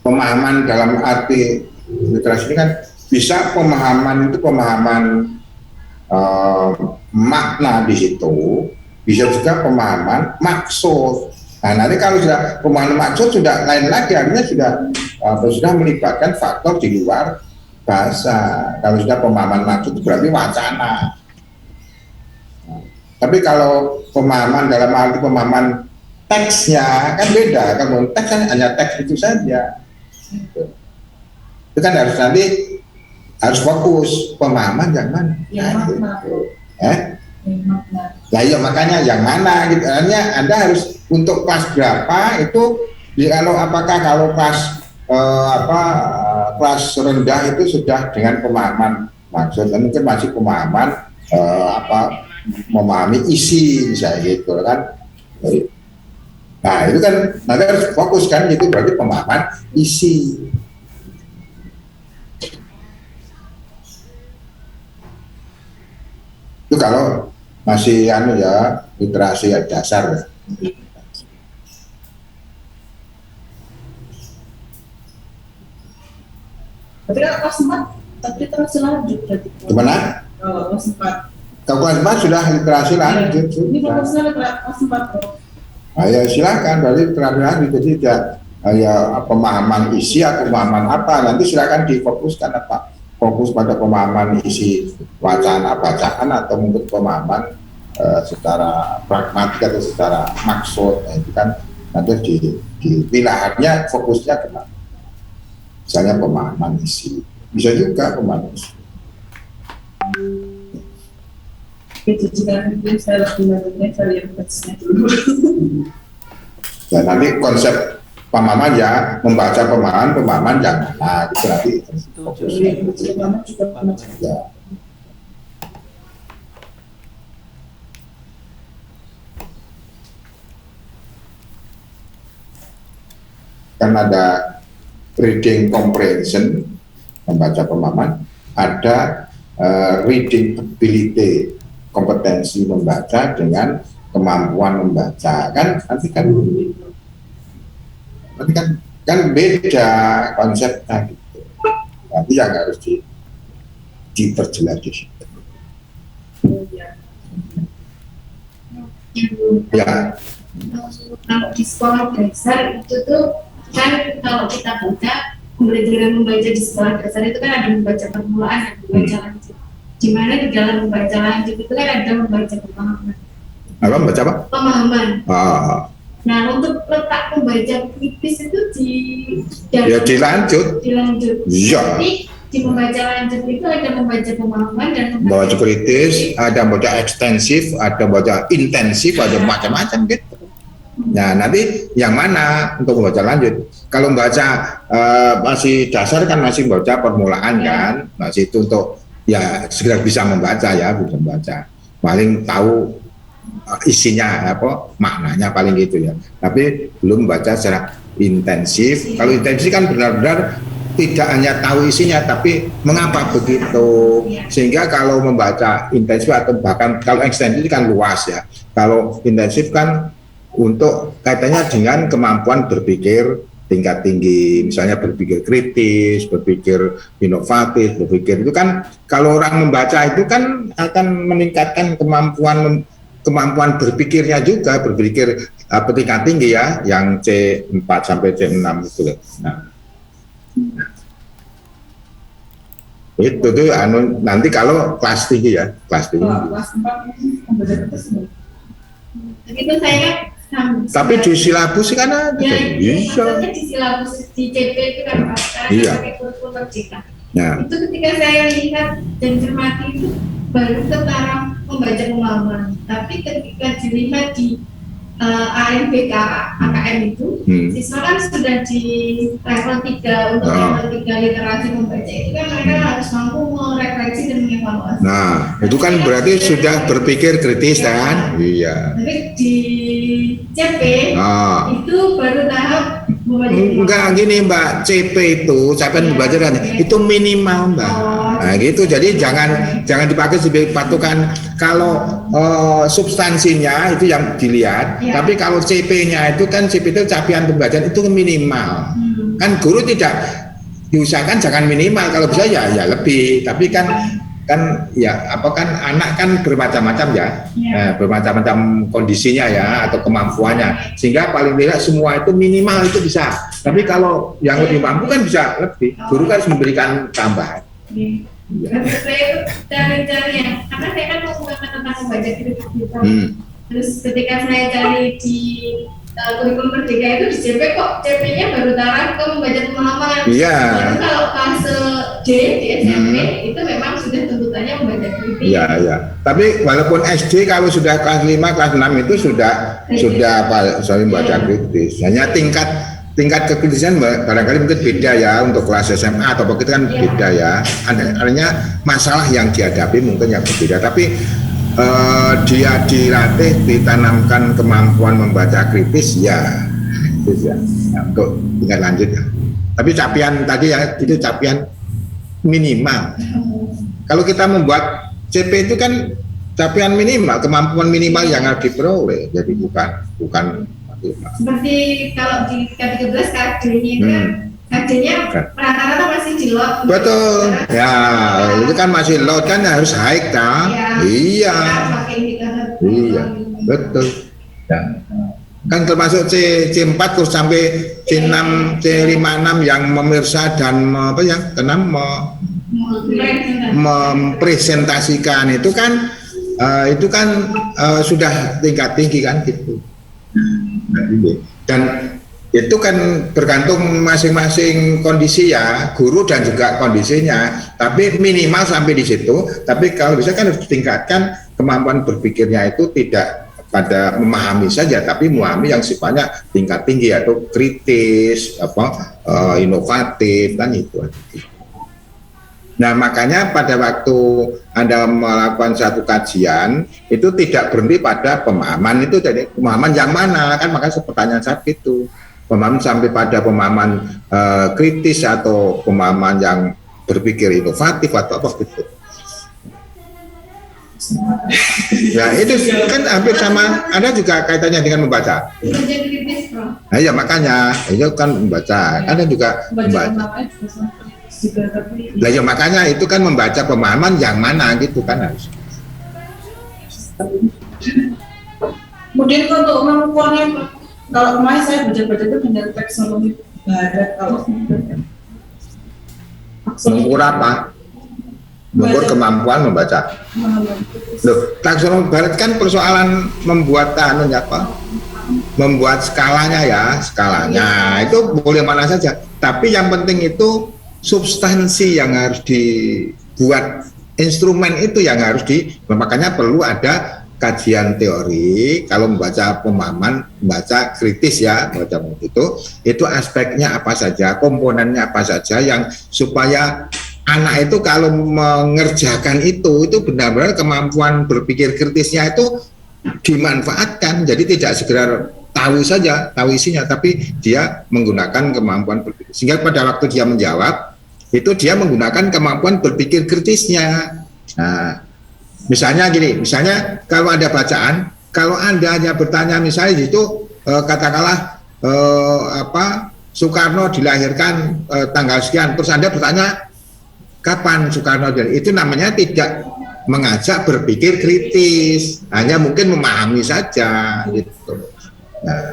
Pemahaman dalam arti literasi ini kan bisa pemahaman itu pemahaman makna di situ, bisa juga pemahaman maksud. Nah nanti kalau sudah pemahaman maksud sudah lain lagi, artinya sudah melibatkan faktor di luar bahasa. Kalau sudah pemahaman maksud itu berarti wacana. Tapi kalau pemahaman dalam arti pemahaman teksnya kan beda. Kalau teks kan hanya teks itu saja. Itu kan harus fokus pemahaman yang mana. Nah iya makanya yang mana gitu. Artinya Anda harus untuk kelas berapa itu kalau kelas kelas rendah itu sudah dengan pemahaman maksud, dan mungkin masih pemahaman memahami isi misalnya gitu kan. Nah itu kan nanti harus fokus kan, itu berarti pemahaman isi. Itu kalau masih literasi dasar ya. Berarti kan kelas 4 tapi terus lanjut berarti. Gimana? Kelas 4. Kalau kelas 4 sudah literasi lanjut. Ini fokusnya kelas 4 Prof. Ya silakan, berarti literasi lanjut, jadi tidak pemahaman isi atau pemahaman apa, nanti silakan difokuskan fokus pada pemahaman isi wacana bacaan atau mungkin pemahaman secara pragmatik atau secara maksud, nah itu kan nanti di pilihannya fokusnya ke misalnya pemahaman isi, bisa juga pemahaman isi. Jadi kan mungkin saya lebih banyak dari yang teksnya dulu. Dan nanti konsep pemahaman ya membaca pemahaman yang mana itu nanti fokusnya. Ya. Kan ada reading comprehension, membaca pemahaman, ada reading ability, kompetensi membaca dengan kemampuan membaca, kan nanti kan beda konsepnya gitu. Nanti yang harus diperjelas di situ. Ya. Kalau di sekolah dasar itu tuh kan kalau kita baca pembelajaran membaca di sekolah dasar itu kan ada membaca permulaan dan membaca lanjut. Di mana di dalam membaca lanjut itu kan ada membaca pemahaman. Apa membaca apa? Pemahaman. Ah. Nah untuk letak membaca kritis itu di Ya dilanjut. Iya. Jadi di membaca lanjut itu ada membaca pemahaman dan Membaca kritis, ada membaca ekstensif, ada membaca intensif, ada macam-macam gitu. Nah nanti yang mana untuk membaca lanjut? Kalau membaca masih dasar kan masih membaca permulaan kan, masih itu untuk ya segera bisa membaca ya, bisa membaca. Paling tahu isinya apa, maknanya paling gitu ya. Tapi belum membaca secara intensif. Kalau intensif kan benar-benar tidak hanya tahu isinya, tapi mengapa begitu. Sehingga kalau membaca intensif atau bahkan kalau ekstensif kan luas ya. Kalau intensif kan untuk kaitannya dengan kemampuan berpikir tingkat tinggi, misalnya berpikir kritis, berpikir inovatif, berpikir itu kan kalau orang membaca itu kan akan meningkatkan kemampuan berpikirnya juga, berpikir tingkat tinggi ya, yang C4 sampai C6 itu. Nah, itu tuh nanti kalau kelas tinggi ya, kelas tinggi. Kelas 4 itu pembelajaran tersebut. Begitu saya tapi di silabus kan ada. Ya, Bisa. maksudnya di silabus di CP itu kan Iya. pakai kurikulum merdeka. Nah. Itu ketika saya lihat dan cermati itu baru ketara membaca pemahaman. Tapi ketika dilihat di ANBK AKM itu, siswa kan sudah di level 3 untuk level 3 literasi membaca itu kan mereka harus mampu merefleksi dan mengevaluasi. Nah, itu kan berarti sudah berpikir kritis kan? Iya. Tapi di CP itu baru tahap membaca. Enggak gini Mbak, CP itu capaian pembelajaran itu minimal Mbak. Nah gitu, jadi jangan dipakai sebagai patokan. Kalau substansinya itu yang dilihat, tapi kalau CP-nya itu kan CP itu capaian pembelajaran itu minimal. Kan guru tidak diusahakan jangan minimal, kalau bisa ya lebih. Tapi kan ya apa kan anak kan bermacam-macam ya, bermacam-macam kondisinya ya atau kemampuannya, sehingga paling tidak semua itu minimal itu bisa. Tapi kalau yang lebih mampu kan bisa lebih. Guru kan harus memberikan tambahan. Saya itu cari-cari karena saya kan mau menggunakan tentang membaca kritis gitu. Terus ketika saya cari di kurikulum merdeka itu di CP kok CP-nya baru taraf ke membaca pemahaman. Iya. Jadi kalau fase D di SMP itu memang sudah tuntutannya membaca kritis. Iya. Tapi walaupun SD kalau sudah kelas 5, kelas 6 itu sudah membaca kritis. Hanya tingkat kekritisan barangkali mungkin beda ya untuk kelas SMA atau begitu kan beda ya. Artinya masalah yang dihadapi mungkin yang berbeda. Tapi dia dilatih, ditanamkan kemampuan membaca kritis ya itu ya. Nah, untuk tingkat lanjut. Tapi capaian tadi ya itu capaian minimal. Kalau kita membuat CP itu kan capaian minimal, kemampuan minimal yang harus diperoleh. Jadi bukan seperti kalau di K13 KD-nya itu kan KD-nya rata-rata masih di lot. Betul. Ya, itu kan masih lot kan harus high kan? Iya. Iya, betul. Ya. Kan termasuk C4 terus sampai C6, C56 yang memirsa dan mempresentasikan itu kan itu kan sudah tingkat tinggi kan gitu. Dan itu kan tergantung masing-masing kondisi ya, guru dan juga kondisinya. Tapi minimal sampai di situ. Tapi kalau bisa kan harus ditingkatkan kemampuan berpikirnya itu tidak pada memahami saja, tapi memahami yang sifatnya tingkat tinggi atau kritis, inovatif kan itu. Nah makanya pada waktu Anda melakukan satu kajian itu tidak berhenti pada pemahaman itu, jadi pemahaman yang mana kan, makanya pertanyaan saya itu pemahaman sampai pada pemahaman kritis atau pemahaman yang berpikir inovatif atau apa gitu. Ya itu kan hampir sama, ada juga kaitannya dengan membaca. Nah ya makanya itu kan membaca, ada juga membaca. Nah ya makanya itu kan membaca pemahaman yang mana gitu kan harus. Kemudian untuk mengukurnya, kalau kemarin saya baca-baca itu dengan taksonomi barat, kalau mengukur apa? Mengukur kemampuan membaca. Loh, taksonomi barat kan persoalan membuat membuat skalanya ya, skalanya itu boleh mana saja. Tapi yang penting itu substansi yang harus dibuat, instrumen itu yang harus makanya perlu ada kajian teori. Kalau membaca pemahaman, membaca kritis ya, membaca itu aspeknya apa saja, komponennya apa saja yang supaya anak itu kalau mengerjakan itu benar-benar kemampuan berpikir kritisnya itu dimanfaatkan. Jadi tidak sekedar tahu saja, tahu isinya, tapi dia menggunakan kemampuan berpikir. Sehingga pada waktu dia menjawab, itu dia menggunakan kemampuan berpikir kritisnya. Nah, misalnya gini, misalnya kalau ada bacaan, kalau Anda hanya bertanya misalnya itu katakanlah Soekarno dilahirkan tanggal sekian, terus Anda bertanya kapan Soekarno dilahirkan, itu namanya tidak mengajak berpikir kritis, hanya mungkin memahami saja gitu. Nah,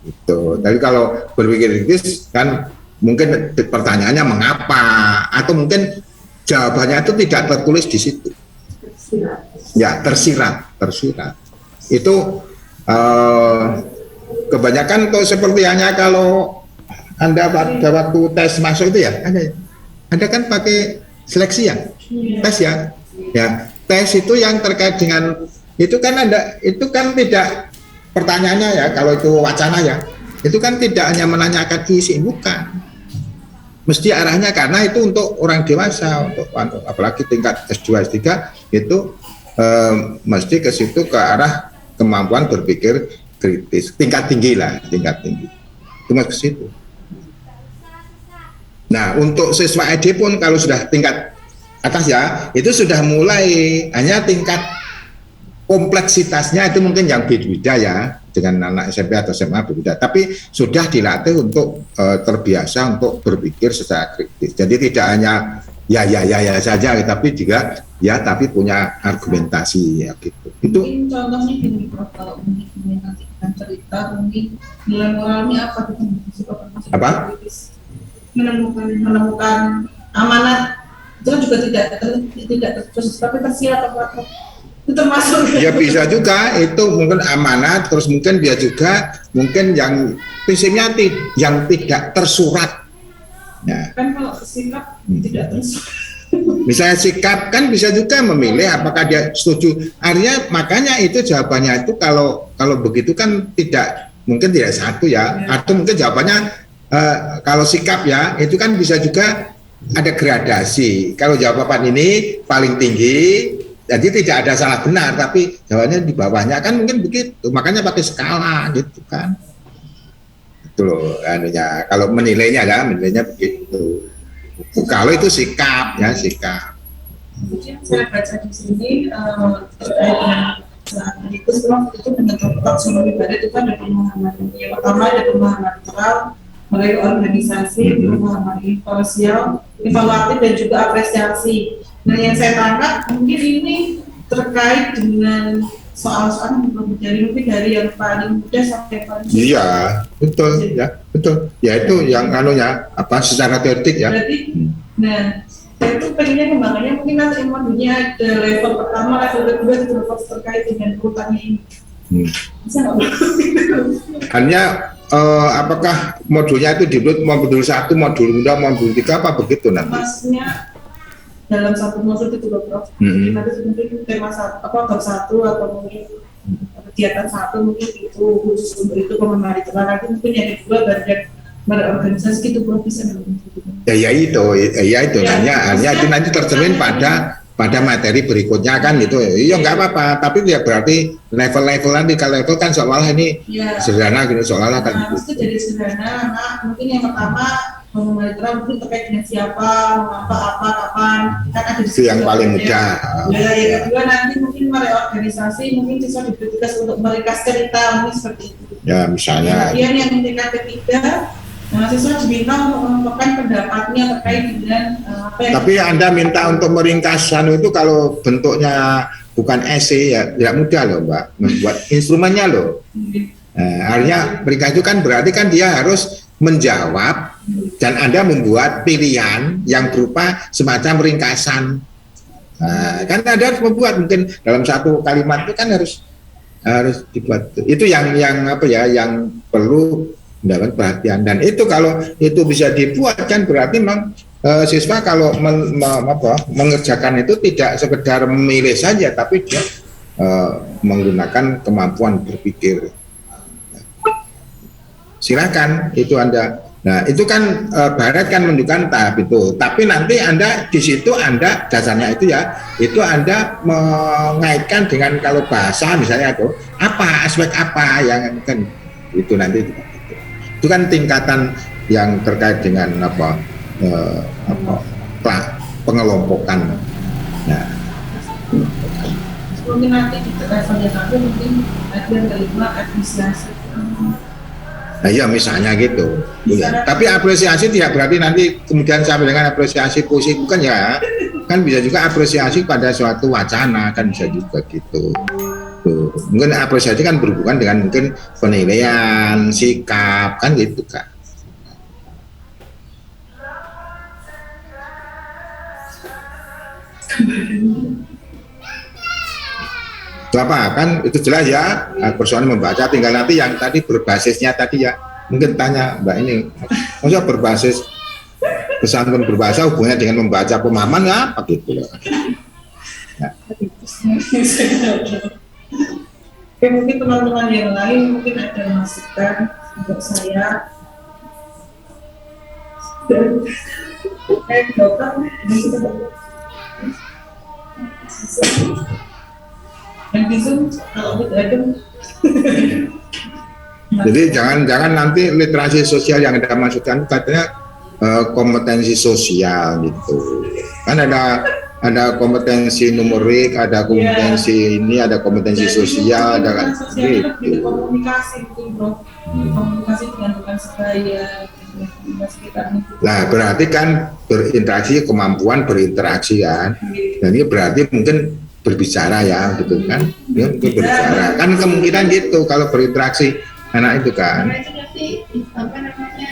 itu. Tapi kalau berpikir kritis kan mungkin pertanyaannya mengapa, atau mungkin jawabannya itu tidak tertulis di situ. Ya, tersirat. Itu kebanyakan tuh seperti hanya kalau Anda pada waktu tes masuk itu ya, Anda kan pakai seleksi ya, tes ya. Ya, tes itu yang terkait dengan itu kan itu kan tidak pertanyaannya ya, kalau itu wacana ya, itu kan tidak hanya menanyakan isi, bukan. Mesti arahnya karena itu untuk orang dewasa, untuk apalagi tingkat S2 S3 itu mesti ke situ, ke arah kemampuan berpikir kritis, tingkat tinggi lah, tingkat tinggi. Itu ke situ. Nah, untuk siswa ED pun kalau sudah tingkat atas ya, itu sudah mulai hanya tingkat kompleksitasnya itu mungkin yang beda ya, dengan anak SMP atau SMA berbeda, tapi sudah dilatih untuk terbiasa untuk berpikir secara kritis. Jadi tidak hanya ya saja, tapi juga ya tapi punya argumentasi ya gitu. Itu mungkin contohnya gini, kalau mungkin nanti cerita mungkin nilai moralnya apa? Menemukan amanat itu juga tidak terus, tapi tersirat apa? Itu termasuk ya bisa juga itu mungkin amanat, terus mungkin dia juga mungkin yang prinsipnya yang tidak tersurat ya. Kan kalau sikap tidak tersurat, misalnya sikap kan bisa juga memilih apakah dia setuju, artinya makanya itu jawabannya itu kalau begitu kan tidak mungkin tidak satu ya, atau mungkin jawabannya kalau sikap ya itu kan bisa juga ada gradasi. Kalau jawaban ini paling tinggi, jadi tidak ada salah benar, tapi jawabannya di bawahnya kan mungkin begitu. Makanya pakai skala gitu kan. Itu loh anunya. Kalau menilainya begitu. Kalau itu sikap ya, sikap. Kemudian saya baca di sini terkait dengan itu dengan taksonomi barat itu kan ada pemahaman. Yang pertama ada pemahaman moral, mulai organisasi, pemahaman imparsial, evaluatif dan juga apresiasi. Nah, yang saya tangkap mungkin ini terkait dengan soal-soal dari yang paling mudah sampai paling susah. Iya, betul. Ya itu yang anunya secara teoretik ya. Berarti, nah saya tuh pengennya kembangannya mungkin nanti modulnya ada level pertama, level kedua itu level terkait dengan urutannya ini. Bisa nggak? Hanya apakah modulnya itu dibuat modul 1, modul 2, modul 3 apa begitu nanti? Maksudnya dalam satu modul itu loh Prof. Nanti mungkin tema bab 1 atau mungkin kegiatan 1 mungkin itu khusus untuk itu pemanfaatan. Nanti mungkin yang kedua bagian berorganisasi gitu Prof, bisa nggak? Ya itu hanya itu nanti tercermin pada materi berikutnya kan gitu. Iya nggak apa-apa, tapi ya berarti level-level nanti, kalau level kan seolah ini sederhana gitu, seolah kan itu jadi sederhana. Mungkin yang pertama mengenal mungkin terkait dengan siapa, mengapa, apa, kapan, kan ada itu yang paling mudah. Ya, yang kedua nanti mungkin mereorganisasi, mungkin siswa diberi tugas untuk meringkas cerita, mungkin seperti itu. Ya misalnya. Kemudian yang tingkat ketiga, siswa diminta untuk mengemukakan pendapatnya terkait dengan apa yang. Tapi Anda minta untuk meringkasan itu kalau bentuknya bukan esai ya tidak mudah loh Mbak, membuat instrumennya loh. Artinya meringkas itu kan berarti kan dia harus menjawab dan Anda membuat pilihan yang berupa semacam ringkasan. Kan Anda harus membuat, mungkin dalam satu kalimat itu kan harus dibuat. Itu yang apa ya, yang perlu mendapat perhatian. Dan itu kalau itu bisa dibuat kan berarti memang siswa kalau mengerjakan itu tidak sekedar memilih saja, tapi dia menggunakan kemampuan berpikir. Silakan itu Anda. Nah itu kan Barat kan menunjukkan tahap itu. Tapi nanti Anda di situ Anda dasarnya itu ya, itu Anda mengaitkan dengan kalau bahasa misalnya itu apa aspek apa yang kan itu nanti itu kan tingkatan yang terkait dengan pengelompokan. Nah, mungkin nanti di level yang satu mungkin ada yang kelima apresiasi. Nah iya misalnya gitu ya. Tapi apresiasi tidak berarti nanti kemudian sampai dengan apresiasi puisi, bukan ya, kan bisa juga apresiasi pada suatu wacana, kan bisa juga gitu. Tuh. Mungkin apresiasi kan berhubungan dengan mungkin penilaian, sikap, kan gitu kan. Apa kan itu jelas ya, persoalan membaca, tinggal nanti yang tadi berbasisnya tadi ya, mungkin tanya Mbak ini maksudnya berbasis pesantren berbahasa hubungannya dengan membaca pemahaman ya apa gitu loh. Ya. Oke, mungkin teman-teman yang lain mungkin ada masukan untuk saya. Dokter yang di Zoom kalau ada. Jadi jangan nanti literasi sosial yang Anda maksudkan katanya kompetensi sosial gitu. Kan ada kompetensi numerik, ada kompetensi ini, ada kompetensi sosial, ada kan gitu. Komunikasi mungkin Bro. Komunikasi dengan rekan sebaya. Nah berarti kan berinteraksi, kemampuan berinteraksi kan. Dan ini berarti mungkin berbicara ya gitu kan, ya, berbicara kan kemungkinan gitu kalau berinteraksi anak itu kan. Karena itu nanti apa namanya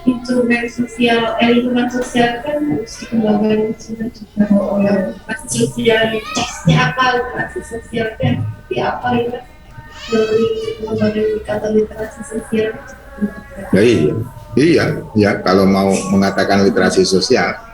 instrumen sosial, lingkungan sosial kan harus dikembangkan juga. Literasi sosialitasnya apa, literasi sosial kan seperti apa ya dari pengembangan indikator literasi sosial. Ya iya ya kalau mau mengatakan literasi sosial.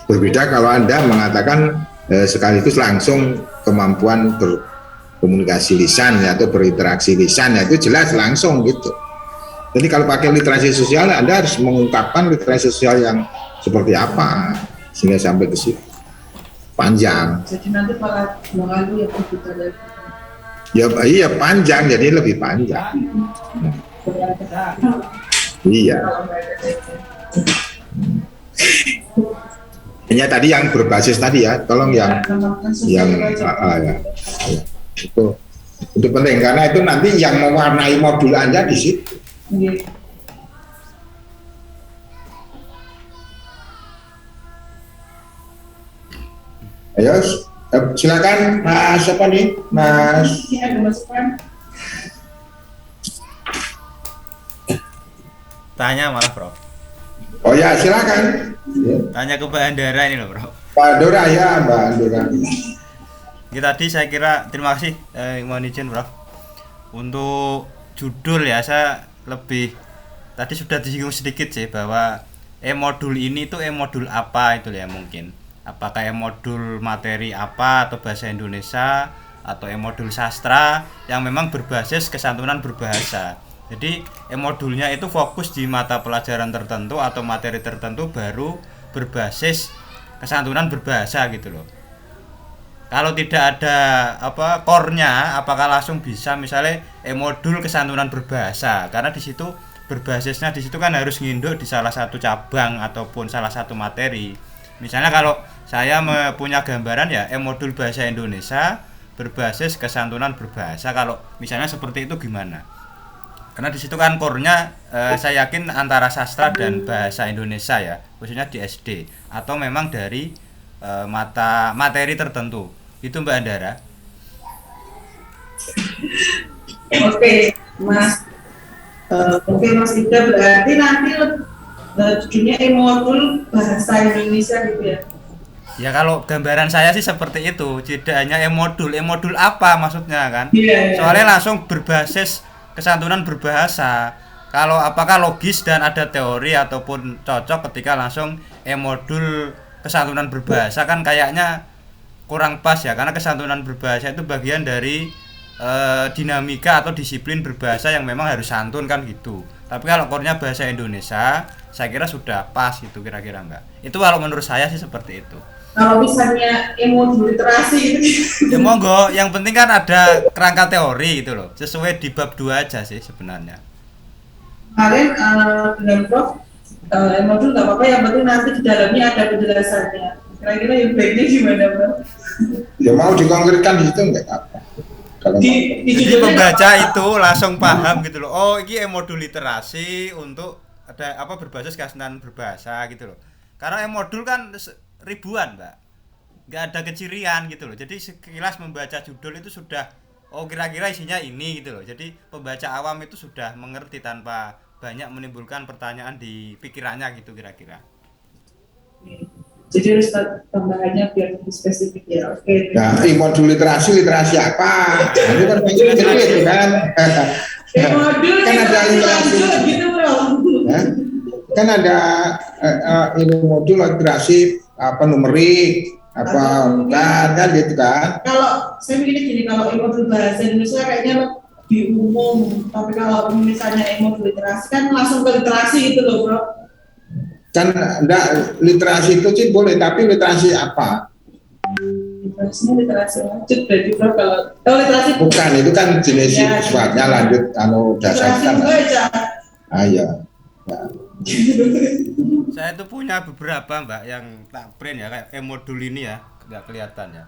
Berbeda kalau Anda mengatakan sekaligus langsung kemampuan berkomunikasi lisan ya, atau berinteraksi lisan ya, itu jelas langsung gitu. Jadi kalau pakai literasi sosial Anda harus mengungkapkan literasi sosial yang seperti apa sehingga sampai ke situ panjang. Jadi nanti para pengalu yang kita dari iya panjang, jadi lebih panjang. Iya. Hanya tadi yang berbasis tadi ya, tolong yang ya, itu penting karena itu nanti yang mewarnai modul Anda di situ. Ayo silakan Mas siapa nih Mas? tanya malah Prof. Oh ya, silakan. Ya. Tanya ke Mbak Andara ini loh Prof. Pak Dora ya, Mbak Dora. Ya, tadi saya kira terima kasih mohon izin Prof. Untuk judul ya saya lebih tadi sudah disinggung sedikit sih bahwa modul ini tuh modul apa itu ya mungkin. Apakah modul materi apa atau bahasa Indonesia atau modul sastra yang memang berbasis kesantunan berbahasa. Jadi modulnya itu fokus di mata pelajaran tertentu atau materi tertentu baru berbasis kesantunan berbahasa gitu loh. Kalau tidak ada core-nya, apakah langsung bisa misalnya modul kesantunan berbahasa? Karena di situ berbasisnya di situ kan harus nginduk di salah satu cabang ataupun salah satu materi. Misalnya kalau saya punya gambaran ya modul bahasa Indonesia berbasis kesantunan berbahasa. Kalau misalnya seperti itu gimana? Karena di situ kan core-nya saya yakin antara sastra dan bahasa Indonesia ya, khususnya di SD atau memang dari mata materi tertentu. Itu Mbak Andara. Oke, Mas. Oke, Mas Ida, berarti nanti judulnya modul bahasa Indonesia gitu ya? Ya kalau gambaran saya sih seperti itu, tidak hanya modul apa maksudnya kan? Iya. Soalnya langsung berbasis kesantunan berbahasa. Kalau apakah logis dan ada teori ataupun cocok ketika langsung modul kesantunan berbahasa kan kayaknya kurang pas ya, karena kesantunan berbahasa itu bagian dari dinamika atau disiplin berbahasa yang memang harus santun kan gitu. Tapi kalau core-nya bahasa Indonesia, saya kira sudah pas gitu kira-kira enggak. Itu kalau menurut saya sih seperti itu. Kalau misalnya modul literasi gitu. Ya monggo, yang penting kan ada kerangka teori gitu loh. Sesuai di bab 2 aja sih sebenarnya. Kalian dengan Prof modul nggak apa-apa, yang penting nanti di dalamnya ada penjelasannya. Kira-kira yang baiknya gimana, Prof? Ya mau dikonkretkan di situ enggak apa. Kalau Jadi pembaca itu langsung paham gitu loh. Oh, ini modul literasi untuk ada berbasis kesantunan berbahasa gitu loh. Karena modul kan ribuan, Mbak. Nggak ada kecirian gitu loh. Jadi sekilas membaca judul itu sudah kira-kira isinya ini gitu loh. Jadi pembaca awam itu sudah mengerti tanpa banyak menimbulkan pertanyaan di pikirannya gitu kira-kira. Jadi harus tambahannya biar lebih spesifik ya. Oke. Nah, modul literasi apa? Nah, itu kan pengen itu kan. Modul Kan ada literasi gitu, Bro. Ya? Kan ada ini modul literasi numerik kan gitu kan. Kalau saya mikirnya gini, kalau modul bahasa Indonesia kayaknya lebih umum, tapi kalau misalnya modul literasi kan langsung ke literasi gitu loh, Bro. Kan enggak, literasi itu sih boleh, tapi literasi apa? Literasinya literasi lanjut berarti, Bro. Kalau literasi bukan, itu kan jenis sifatnya lanjut dasar kan. Iya. Ya. Saya tuh punya beberapa Mbak yang tak print ya, kayak modul ini ya, nggak kelihatan ya.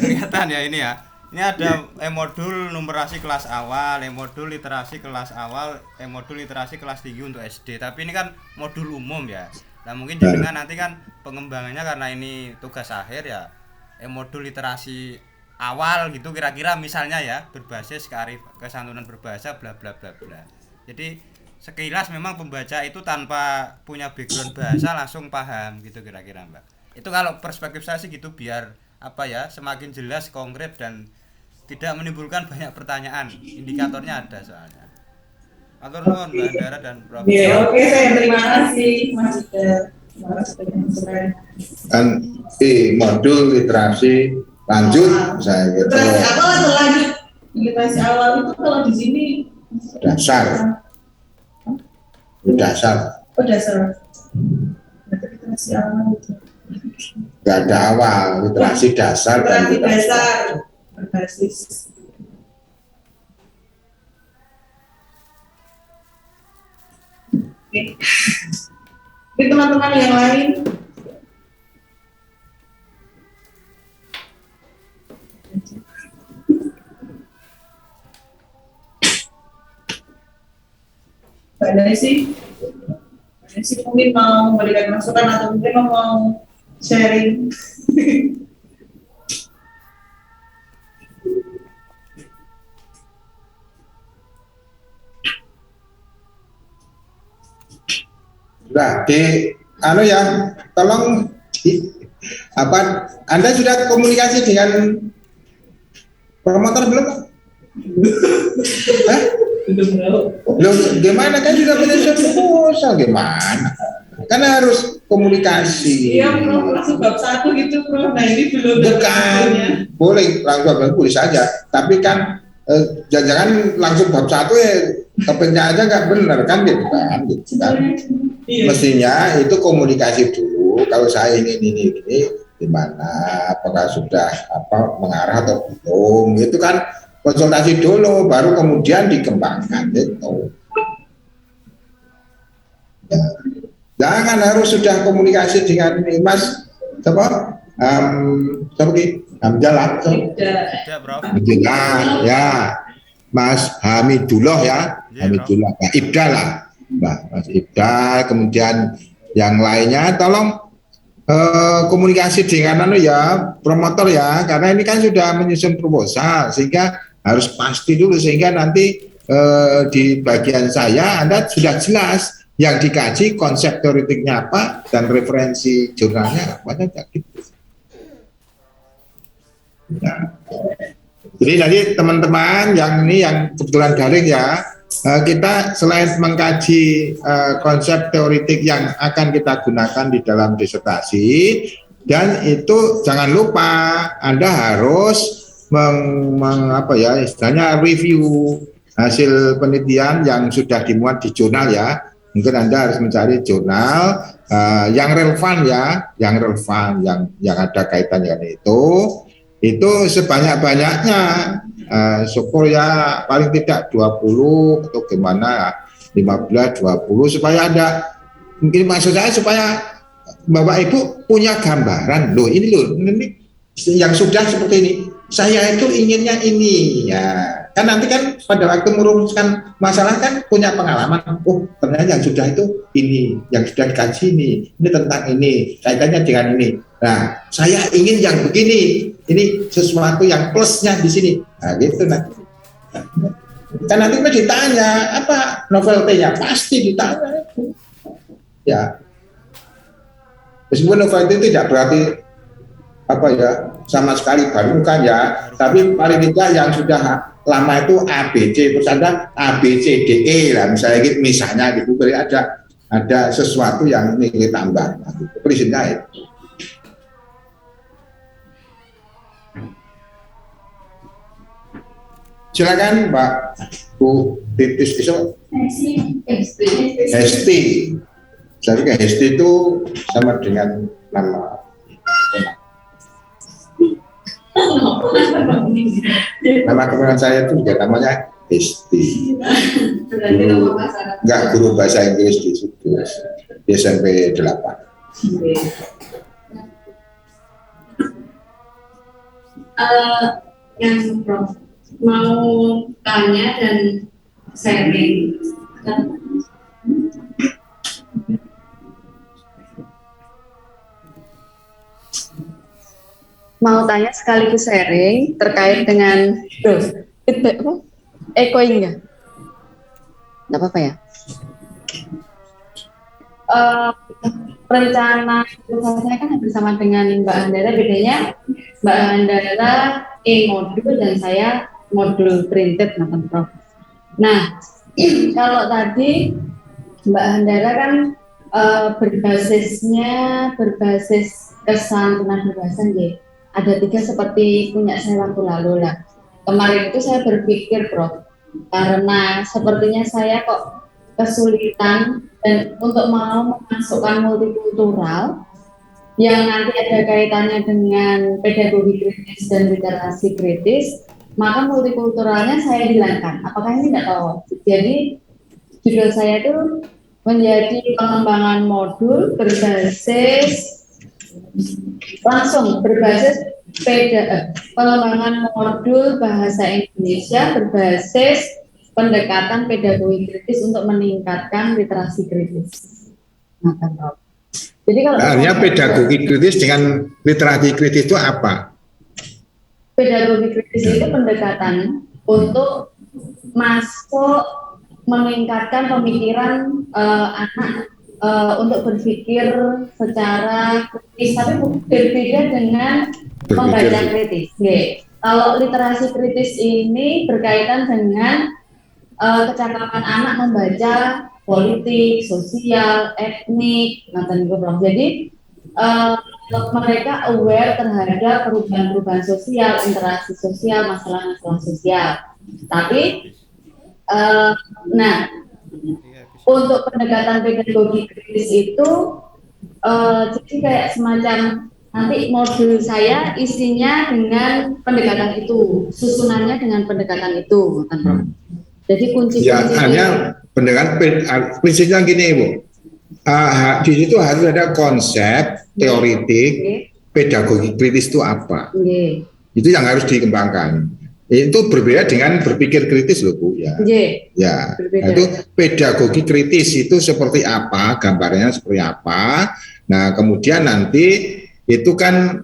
Kelihatan ya ini ya. Ini ada modul numerasi kelas awal, modul literasi kelas awal, modul literasi kelas tinggi untuk SD. Tapi ini kan modul umum ya. Nah mungkin jenengan nanti kan pengembangannya karena ini tugas akhir ya, modul literasi awal gitu kira-kira misalnya ya, berbasis kesantunan berbahasa bla bla bla bla. Jadi sekilas memang pembaca itu tanpa punya background bahasa langsung paham gitu kira-kira Mbak. Itu kalau perspektif saya sih gitu, biar semakin jelas, konkret dan tidak menimbulkan banyak pertanyaan. Indikatornya ada soalnya. Atur nuwun Mbak Andara dan Prof. Ya, oke, saya terima kasih Mas Ida. Terima kasih. Kan modul literasi lanjut saya gitu. Literasi awal atau lanjut? Literasi awal itu kalau di sini dasar. Dasar. Oh, dasar. Literasi awal itu. Gak ada awal, literasi dasar dan literasi dasar berbasis. Oke. Oke, teman-teman yang lain. Mbak Desi mungkin mau memberikan masukan atau mungkin mau sharing. Nah, tolong Anda sudah komunikasi dengan promotor belum? Hah? Loh, gimana kan sudah menyusun proposal, gimana? Kan harus komunikasi. Iya, Prof, langsung bab 1 gitu, Prof. Nah, ini belum. Bukan, boleh langsung boleh saja. Tapi kan jangan langsung bab 1 ya kepennya aja nggak benar kan gitu kan. Iya. Mestinya itu komunikasi dulu. Kalau saya ini gimana? Apakah sudah mengarah atau belum? Itu kan konsultasi dulu, baru kemudian dikembangkan itu. Ya. Jangan harus sudah komunikasi dengan ini, Mas. Siapa? Hamzah. Ya, Mas Hamidullah ya, Hamidullah. Nah, Ibda lah, Mas Ibda. Kemudian yang lainnya, tolong komunikasi dengan promotor ya, karena ini kan sudah menyusun proposal, sehingga harus pasti dulu, sehingga nanti di bagian saya Anda sudah jelas yang dikaji konsep teoretiknya apa dan referensi jurnalnya apa saja gitu. Nah, jadi tadi teman-teman yang kebetulan daring ya, kita selain mengkaji konsep teoretik yang akan kita gunakan di dalam disertasi, dan itu jangan lupa Anda harus istilahnya review hasil penelitian yang sudah dimuat di jurnal ya. Mungkin Anda harus mencari jurnal yang relevan ya, yang ada kaitannya dengan itu sebanyak-banyaknya. Syukur ya paling tidak 20 atau gimana 15, 20 supaya ada, mungkin maksud saya supaya Bapak Ibu punya gambaran loh ini yang sudah seperti ini, saya itu inginnya ini ya. Kan nanti kan pada waktu merumuskan masalah kan punya pengalaman, oh ternyata yang sudah itu ini, yang sudah dikaji ini tentang ini, kaitannya dengan ini. Nah, saya ingin yang begini, ini sesuatu yang plusnya di sini. Nah, gitu nanti. Kan nanti ditanya apa novelty-nya, pasti ditanya. Ya. Meskipun novelty tidak berarti sama sekali baru kan ya, tapi paling tidak yang sudah lama itu ABC, terus ada ABCDE lah misalnya gitu, berarti ada sesuatu yang nilai tambah. Nah, gitu. Prinsipnya itu. Silakan Mbak Bu Titis itu Hesti. Saya pikir Hesti itu sama dengan nama kebenaran saya itu juga namanya Hesti. Enggak guru bahasa Inggris di situ di SMP 8. Yang Prof mau tanya dan sharing. Mau tanya sekaligus sharing terkait dengan feedback apa? Echoing ya? Nggak apa-apa ya? Rencana saya kan bersama dengan Mbak Andara, bedanya Mbak Andara e-modul dan saya modul printed, Prof. Nah, kalau tadi Mbak Andara kan berbasis kesantunan berbahasa ya. Ada 3 seperti punya saya waktu lalu lah. Kemarin itu saya berpikir, Prof, karena sepertinya saya kok kesulitan dan untuk mau memasukkan multikultural yang nanti ada kaitannya dengan pedagogi kritis dan literasi kritis, maka multikulturalnya saya hilangkan. Apakah ini tidak tahu? Jadi judul saya itu menjadi pengembangan modul berbasis pengembangan modul bahasa Indonesia berbasis pendekatan pedagogi kritis untuk meningkatkan literasi kritis. Jadi kalau artinya pedagogi kritis dengan literasi kritis itu apa? Pedagogi kritis itu pendekatan untuk masuk meningkatkan pemikiran anak untuk berpikir secara kritis, tapi berbeda dengan membaca kritis. Kalau literasi kritis ini berkaitan dengan kecakapan anak membaca politik, sosial, etnik, jadi mereka aware terhadap perubahan-perubahan sosial, interaksi sosial, masalah-masalah sosial. Tapi, untuk pendekatan pedagogi kritis itu, jadi kayak semacam nanti modul saya isinya dengan pendekatan itu, susunannya dengan pendekatan itu, kan, Prof. Jadi kunci-kunci. Ya, hanya pendekatan prinsipnya gini, Bu. Di situ harus ada konsep teoritik, pedagogi kritis itu apa? Itu yang harus dikembangkan. Itu berbeda dengan berpikir kritis loh, Bu, ya. Ya, itu pedagogi kritis itu seperti apa, gambarnya seperti apa. Nah, kemudian nanti itu kan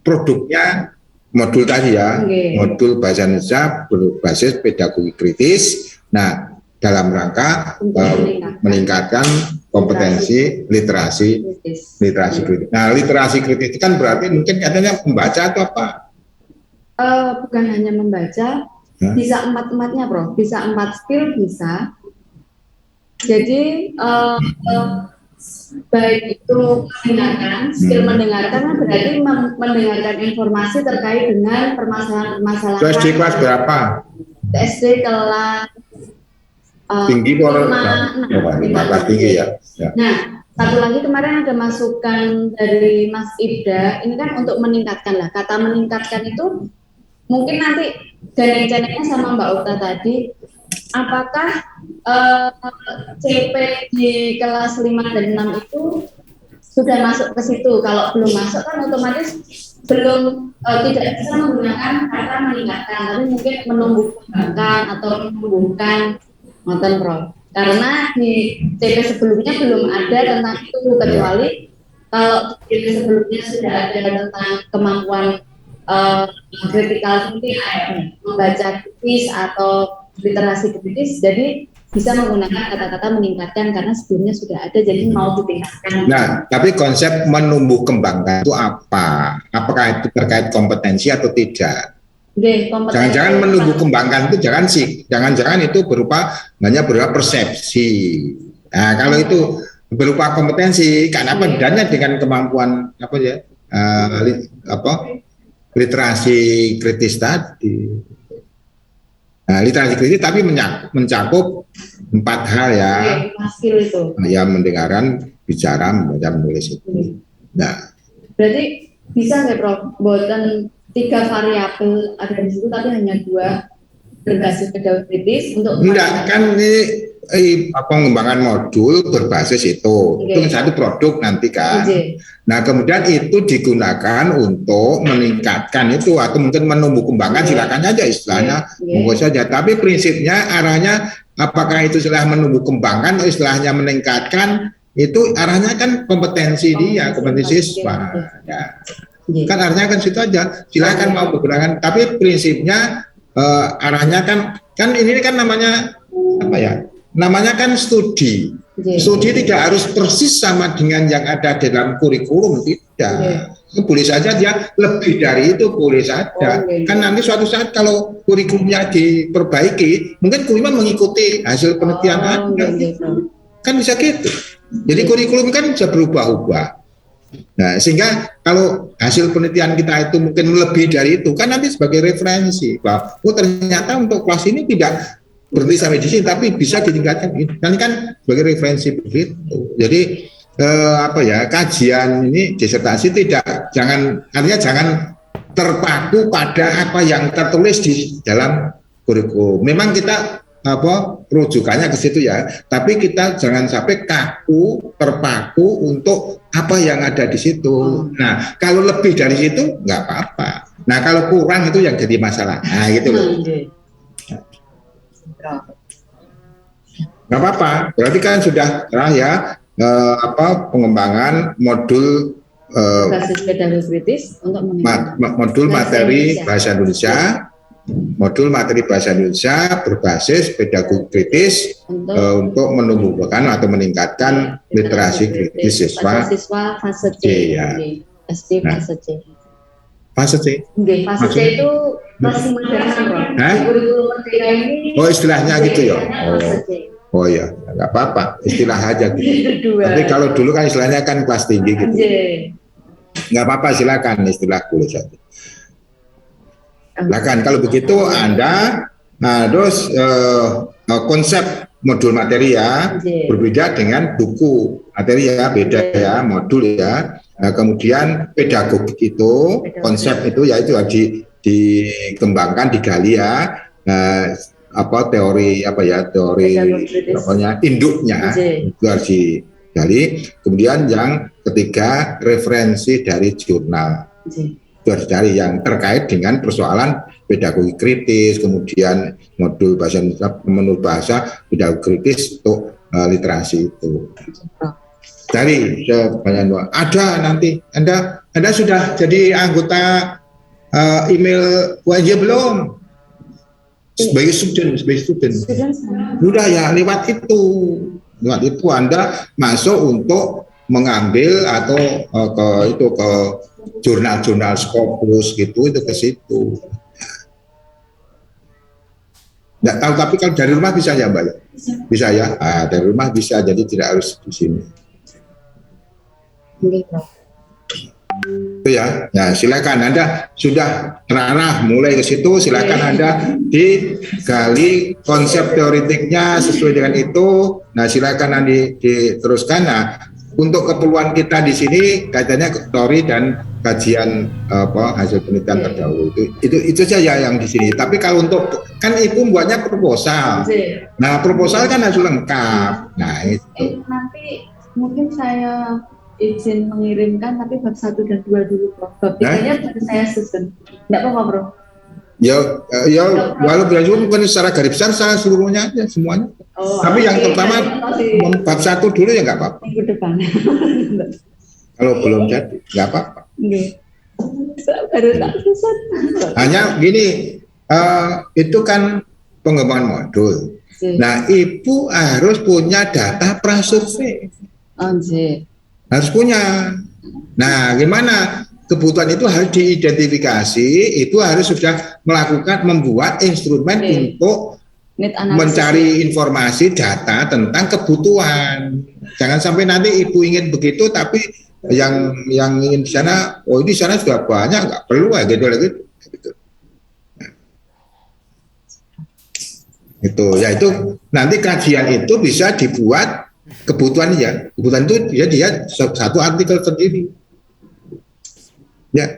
produknya modul tadi ya, modul bahasa Indonesia berbasis pedagogi kritis. Nah, dalam rangka meningkatkan kompetensi literasi kritis. Nah, literasi kritis itu kan berarti mungkin katanya membaca atau apa? Bukan hanya membaca, bisa empat-empatnya, Bro. Bisa 4 skill, bisa. Jadi baik itu mendengarkan, skill mendengarkan kan berarti mendengarkan informasi terkait dengan permasalahan-permasalahan. SD kelas berapa? SD kelas tinggi kelas tinggi ya. Nah, satu lagi kemarin ada masukan dari Mas Ibda, ini kan untuk meningkatkan lah. Kata meningkatkan itu mungkin nanti gandeng-gandengnya sama Mbak Uta tadi, apakah CP di kelas 5 dan 6 itu sudah masuk ke situ? Kalau belum masuk kan otomatis belum tidak bisa menggunakan kata meningkatkan, tapi mungkin menumbuhkan atau menumbuhkan ngoten, Prof. Karena di CP sebelumnya belum ada tentang itu, kecuali kalau di CP sebelumnya sudah ada tentang kemampuan kritikal thinking, membaca kritis atau literasi kritis, jadi bisa menggunakan kata-kata meningkatkan karena sebelumnya sudah ada, jadi mau ditingkatkan. Nah, tapi konsep menumbuh kembangkan itu apa? Apakah itu terkait kompetensi atau tidak? Jangan-jangan menumbuh kembangkan itu jangan-jangan itu hanya berupa persepsi. Nah, kalau itu berupa kompetensi, kenapa bedanya dengan kemampuan literasi kritis tadi? Nah, literasi kritis tapi mencakup 4 hal ya. Ya, mendengarkan, bicara, membaca, menulis itu. Nah, berarti bisa nggak, Prof? Buatan 3 variabel ada di situ, tapi hanya 2 berbasis pedagogi kritis untuk. Enggak, kan ini pengembangan modul berbasis itu. Itu satu produk nanti kan. Nah, kemudian itu digunakan untuk meningkatkan itu atau mungkin menumbuh kembangkan, silakan aja istilahnya, monggo saja. Tapi prinsipnya arahnya apakah itu istilah menumbuh kembangkan atau istilahnya meningkatkan, itu arahnya kan kompetensi dia, kompetensi siswa. Ya. Kan arahnya kan situ aja. Silakan mau menggunakan, tapi prinsipnya arahnya kan ini kan namanya apa ya? Namanya kan studi. Studi tidak harus persis sama dengan yang ada dalam kurikulum, tidak. Boleh saja dia lebih dari itu, boleh saja. Kan nanti suatu saat kalau kurikulumnya diperbaiki, mungkin kurikulum mengikuti hasil penelitian kan bisa gitu. Jadi kurikulum kan bisa berubah-ubah. Nah, sehingga kalau hasil penelitian kita itu mungkin lebih dari itu, kan nanti sebagai referensi bahwa ternyata untuk kelas ini tidak berhenti sampai di sini, tapi bisa ditingkatkan. Ini kan sebagai referensi begitu. Jadi kajian ini disertasi jangan terpaku pada apa yang tertulis di dalam kurikulum. Memang kita rujukannya ke situ ya, tapi kita jangan sampai terpaku untuk apa yang ada di situ. Nah, kalau lebih dari situ nggak apa-apa. Nah, kalau kurang itu yang jadi masalah. Nah, gitu loh. Nggak apa-apa. Berarti kan sudah pengembangan modul basis pedagogi kritis untuk modul materi bahasa Indonesia modul materi bahasa Indonesia berbasis pedagogi kritis untuk menumbuhkan atau meningkatkan literasi kritis siswa fase C. Ya. SD fase C. Fase C. Fase C itu masih modern, kurikulum merdeka ini. Oh, istilahnya gitu ya. Fase C. Oh ya, nggak apa-apa, istilah aja gitu. Tapi kalau dulu kan istilahnya kan kelas tinggi gitu. Nggak apa-apa, silakan istilah boleh saja. Silakan. Kalau begitu Anda harus konsep modul materi ya berbeda dengan buku materi ya, beda ya, modul ya. Kemudian pedagogik itu konsep itu yaitu harus dikembangkan, digali ya. Teori induknya itu harus digali. Kemudian yang ketiga referensi dari jurnal itu harus cari yang terkait dengan persoalan pedagogi kritis. Kemudian modul bahasa Indonesia menurut bahasa pedagogi kritis untuk literasi itu dari sebanyak ada. Nanti Anda sudah jadi anggota email UNJ belum? Sebagai student udah ya, lewat itu Anda masuk untuk mengambil atau ke jurnal-jurnal Scopus gitu, itu ke situ. Nggak tahu, tapi kalau dari rumah bisa ya Mbak? Bisa ya, dari rumah bisa, jadi tidak harus di sini. Itu ya. Nah, silakan Anda sudah terarah mulai ke situ, silakan Anda digali konsep teoritiknya sesuai dengan itu. Nah, silakan nanti diteruskan. Nah, untuk keperluan kita di sini kaitannya teori dan kajian hasil penelitian terdahulu itu saja yang di sini. Tapi kalau untuk kan itu buatnya proposal. Nah, proposal kan harus lengkap. Nah, itu. Nanti mungkin saya izin mengirimkan, tapi bab 1 dan 2 dulu, Prof. Bab 3-nya baru saya susun. Enggak apa-apa, Prof. Ya, walau berlanjut bukan secara garis besar, secara seluruhnya aja semuanya. Tapi yang pertama bab 1 dulu ya nggak apa-apa. Minggu depan. Kalau belum jadi nggak apa-apa. Baru tak susun. Hanya gini, itu kan pengembangan modul. Nah, Ibu harus punya data prasurvei. Harus punya. Nah, gimana? Kebutuhan itu harus diidentifikasi, itu harus sudah membuat instrumen untuk mencari informasi data tentang kebutuhan. Jangan sampai nanti Ibu ingin begitu, tapi yang ingin di sana, oh ini di sana sudah banyak, nggak perlu ya gitu. Itu nanti kajian itu bisa dibuat kebutuhan itu dia satu artikel sendiri. Ya,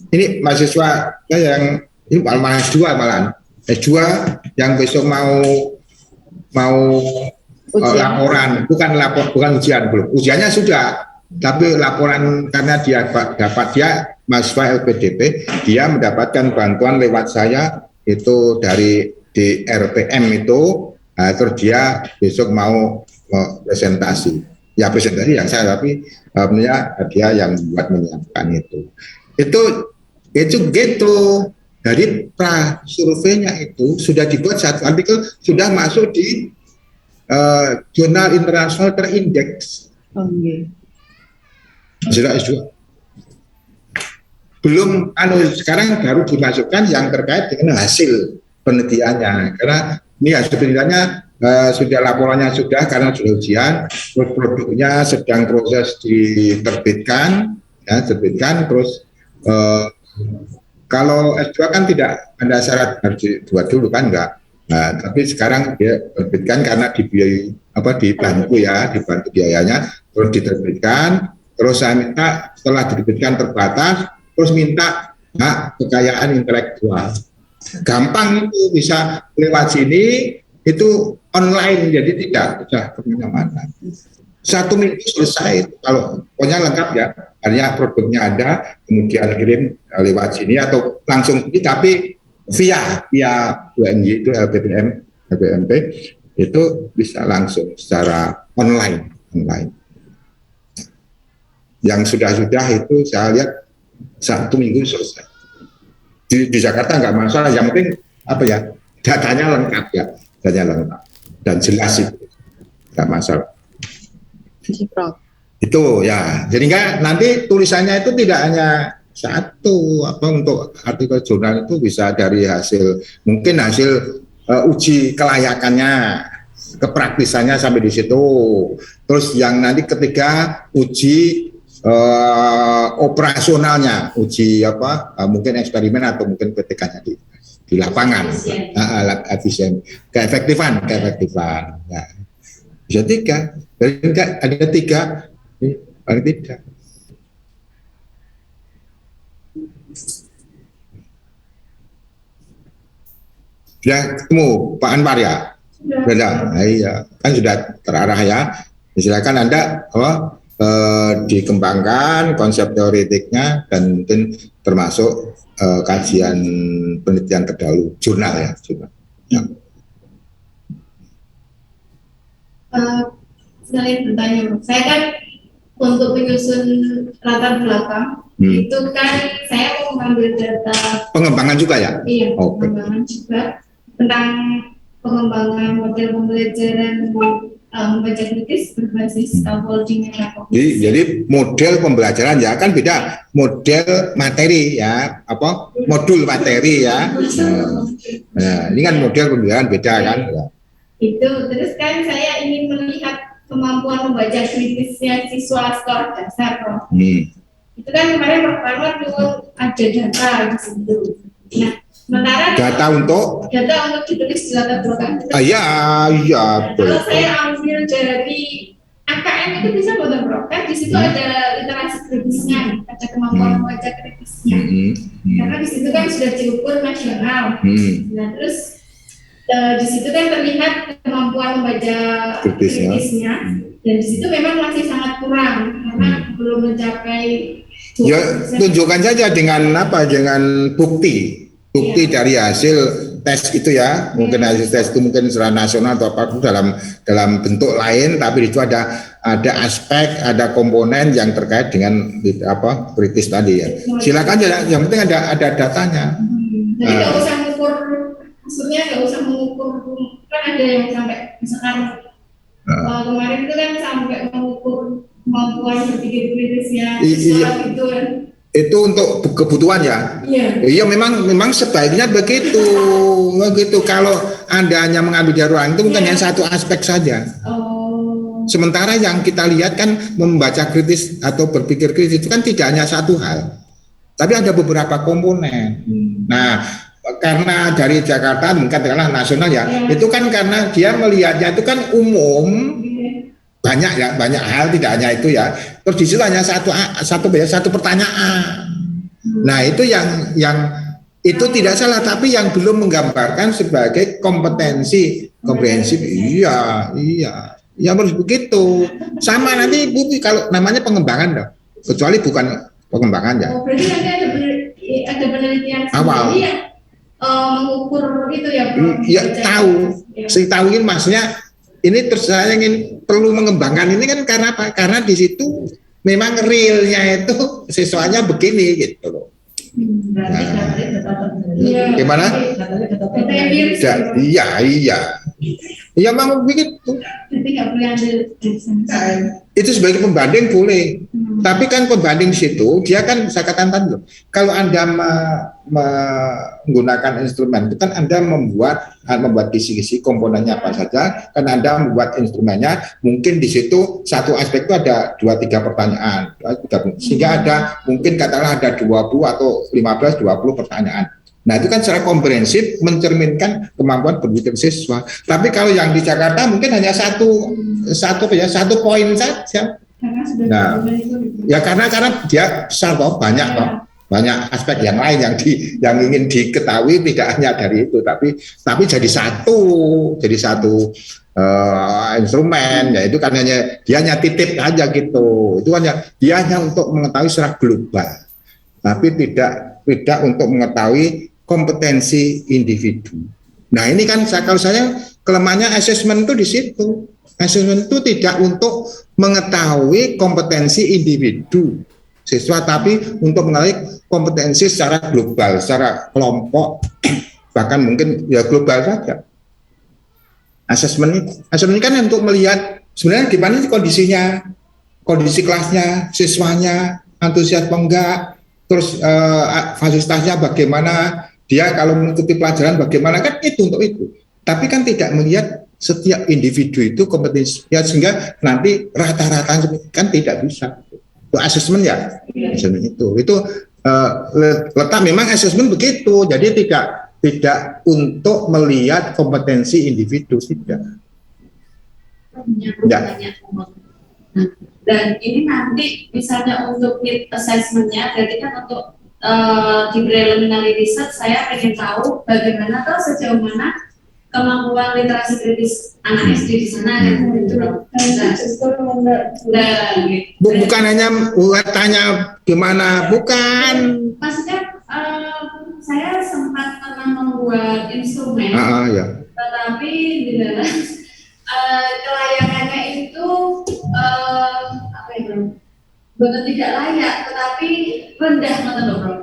ini mahasiswa yang ini malah S2 yang besok mau laporan, bukan ujian, belum ujiannya sudah, tapi laporan karena dia mahasiswa LPDP, dia mendapatkan bantuan lewat saya itu dari di RPM itu. Nah, terus dia besok mau presentasi yang saya, tapi dia yang buat menyiapkan itu gitu. Dari prasurveinya itu sudah dibuat satu artikel, sudah masuk di jurnal internasional terindeks. Sudah belum sekarang baru dimasukkan yang terkait dengan hasil penelitiannya, karena ini hasil penelitiannya sudah, laporannya sudah, karena sudah ujian, terus produknya sedang proses diterbitkan, terus kalau S2 kan tidak ada syarat harus dibuat dulu kan, enggak. Nah, tapi sekarang dia terbitkan karena dibantu biayanya, terus diterbitkan, terus saya minta setelah diterbitkan terbatas, terus minta hak kekayaan intelektual. Gampang itu, bisa lewat sini, itu online, jadi tidak usah kemana-mana. 1 minggu selesai, kalau pokoknya lengkap ya, hanya produknya ada, kemudian kirim lewat sini atau langsung sini, tapi via UNJ itu LPMP itu bisa langsung secara online. Yang sudah itu saya lihat 1 minggu selesai. Di Jakarta nggak masalah, yang penting apa ya, datanya lengkap ya, datanya lengkap dan jelas itu, nggak masalah. Itu ya, jadi nggak nanti tulisannya itu tidak hanya satu, apa untuk artikel jurnal itu bisa dari hasil, mungkin hasil uji kelayakannya, kepraktisannya sampai di situ. Terus yang nanti ketiga uji operasionalnya, uji apa, mungkin eksperimen atau mungkin ketikanya di lapangan, efisien, keefektifan. Ya. Bisa 3, dari ada 3, paling tidak. Sudah ketemu Pak Anwar ya? Sudah, iya, kan sudah terarah ya. Silakan Anda dikembangkan konsep teoretiknya dan mungkin termasuk kajian penelitian terdahulu, jurnal ya, jurnal. Ya. Selain bertanya, saya kan untuk menyusun latar belakang itu kan saya mau mengambil data pengembangan juga ya? Iya, pengembangan juga tentang pengembangan model pembelajaran membaca kritis berbasis scaffolding metodologi. Jadi model pembelajaran ya kan beda, model materi ya, apa modul materi ya. Nah, ini kan model pembelajaran beda kan? Itu terus kan saya ingin melihat kemampuan membaca kritisnya siswa skor dasar, Prof. Itu kan kemarin pertama tuh ada data di situ. Nah, sementara data untuk ditulis di latar belakang. Iya. Kalau saya ambil dari AKM itu bisa bukan, Prof. Kan di situ ada literasi kritisnya, ada kemampuan membaca kritisnya. Karena di situ kan sudah diukur nasional. Nah, terus di situ kan terlihat kemampuan membaca kritisnya. Dan di situ memang masih sangat kurang karena belum mencapai. Ya, tunjukkan saja dengan apa? Dengan bukti dari hasil tes itu ya. Mungkin hasil tes itu mungkin secara nasional atau apa itu dalam bentuk lain, tapi itu ada aspek, ada komponen yang terkait dengan apa kritis tadi ya. Silakan aja, yang penting ada datanya. Jadi nggak usah mengukur, maksudnya nggak usah mengukur, kan ada yang sampai misalkan kemarin itu kan sampai mengukur kemampuan berpikir kritisnya gitu kan. Itu untuk kebutuhan ya? Iya, memang sebaiknya begitu. Kalau Anda hanya mengambil dari orang itu bukan hanya satu aspek saja. Sementara yang kita lihat kan membaca kritis atau berpikir kritis itu kan tidak hanya satu hal, tapi ada beberapa komponen. Nah, karena dari Jakarta mungkin katakanlah nasional ya, itu kan karena dia melihatnya itu kan umum, banyak hal, tidak hanya itu ya. Terus di situ hanya satu pertanyaan. Nah, itu yang itu tidak salah, tapi yang belum menggambarkan sebagai kompetensi komprehensif. Iya, harus begitu. Sama nanti bukti kalau namanya pengembangan dong, kecuali bukan pengembangan ya. Berarti nanti ada penelitian awal. Mengukur itu ya, Prof. Iya, tahu ini maksudnya ini terus saya ingin perlu mengembangkan ini kan karena apa? Karena di situ memang realnya itu siswanya begini gitu loh. Gimana? Iya memang begitu. Itu sebagai pembanding boleh, tapi kan pembanding situ dia kan saya katakan tadi, kalau Anda menggunakan instrumen itu kan Anda membuat kisi-kisi komponennya apa saja, kan Anda membuat instrumennya mungkin di situ satu aspek itu ada 2-3 pertanyaan, sehingga ada mungkin katakanlah ada 20 atau 15-20 pertanyaan. Nah, itu kan secara komprehensif mencerminkan kemampuan berpikir siswa. Tapi kalau yang di Jakarta mungkin hanya satu poin saja. Nah, ya karena dia besar toh, banyak aspek yang lain yang ingin diketahui, tidak hanya dari itu, tapi jadi satu instrumen, ya itu kan dia hanya titip aja gitu. Itu dia hanya untuk mengetahui secara global, tapi tidak untuk mengetahui kompetensi individu. Nah, ini kan kalau saya kelemahannya asesmen itu di situ. Asesmen itu tidak untuk mengetahui kompetensi individu. siswa, tapi untuk mengenai kompetensi secara global, secara kelompok, bahkan mungkin ya global saja. Asesmen ini kan untuk melihat sebenarnya gimana sih kondisinya, kondisi kelasnya, siswanya, antusias apa enggak, terus fasilitasnya bagaimana, dia kalau mengikuti pelajaran bagaimana, kan itu untuk itu. Tapi kan tidak melihat setiap individu itu kompetensi, ya sehingga nanti rata-rata kan tidak bisa. Itu asesmen ya, asesmen itu letak memang asesmen begitu, jadi tidak untuk melihat kompetensi individu, tidak. Ya. Dan ini nanti misalnya untuk need assessment-nya, berarti kan untuk di preliminary research saya pengen tahu bagaimana atau sejauh mana kemampuan literasi kritis anak SD di sana gitu loh. Bukan hanya tanya gimana, bukan. Maksudnya saya sempat pernah membuat instrumen, ya. tetapi di dalam kelayakannya itu apa ya bro? Bukan tidak layak, tetapi rendah nggak bro?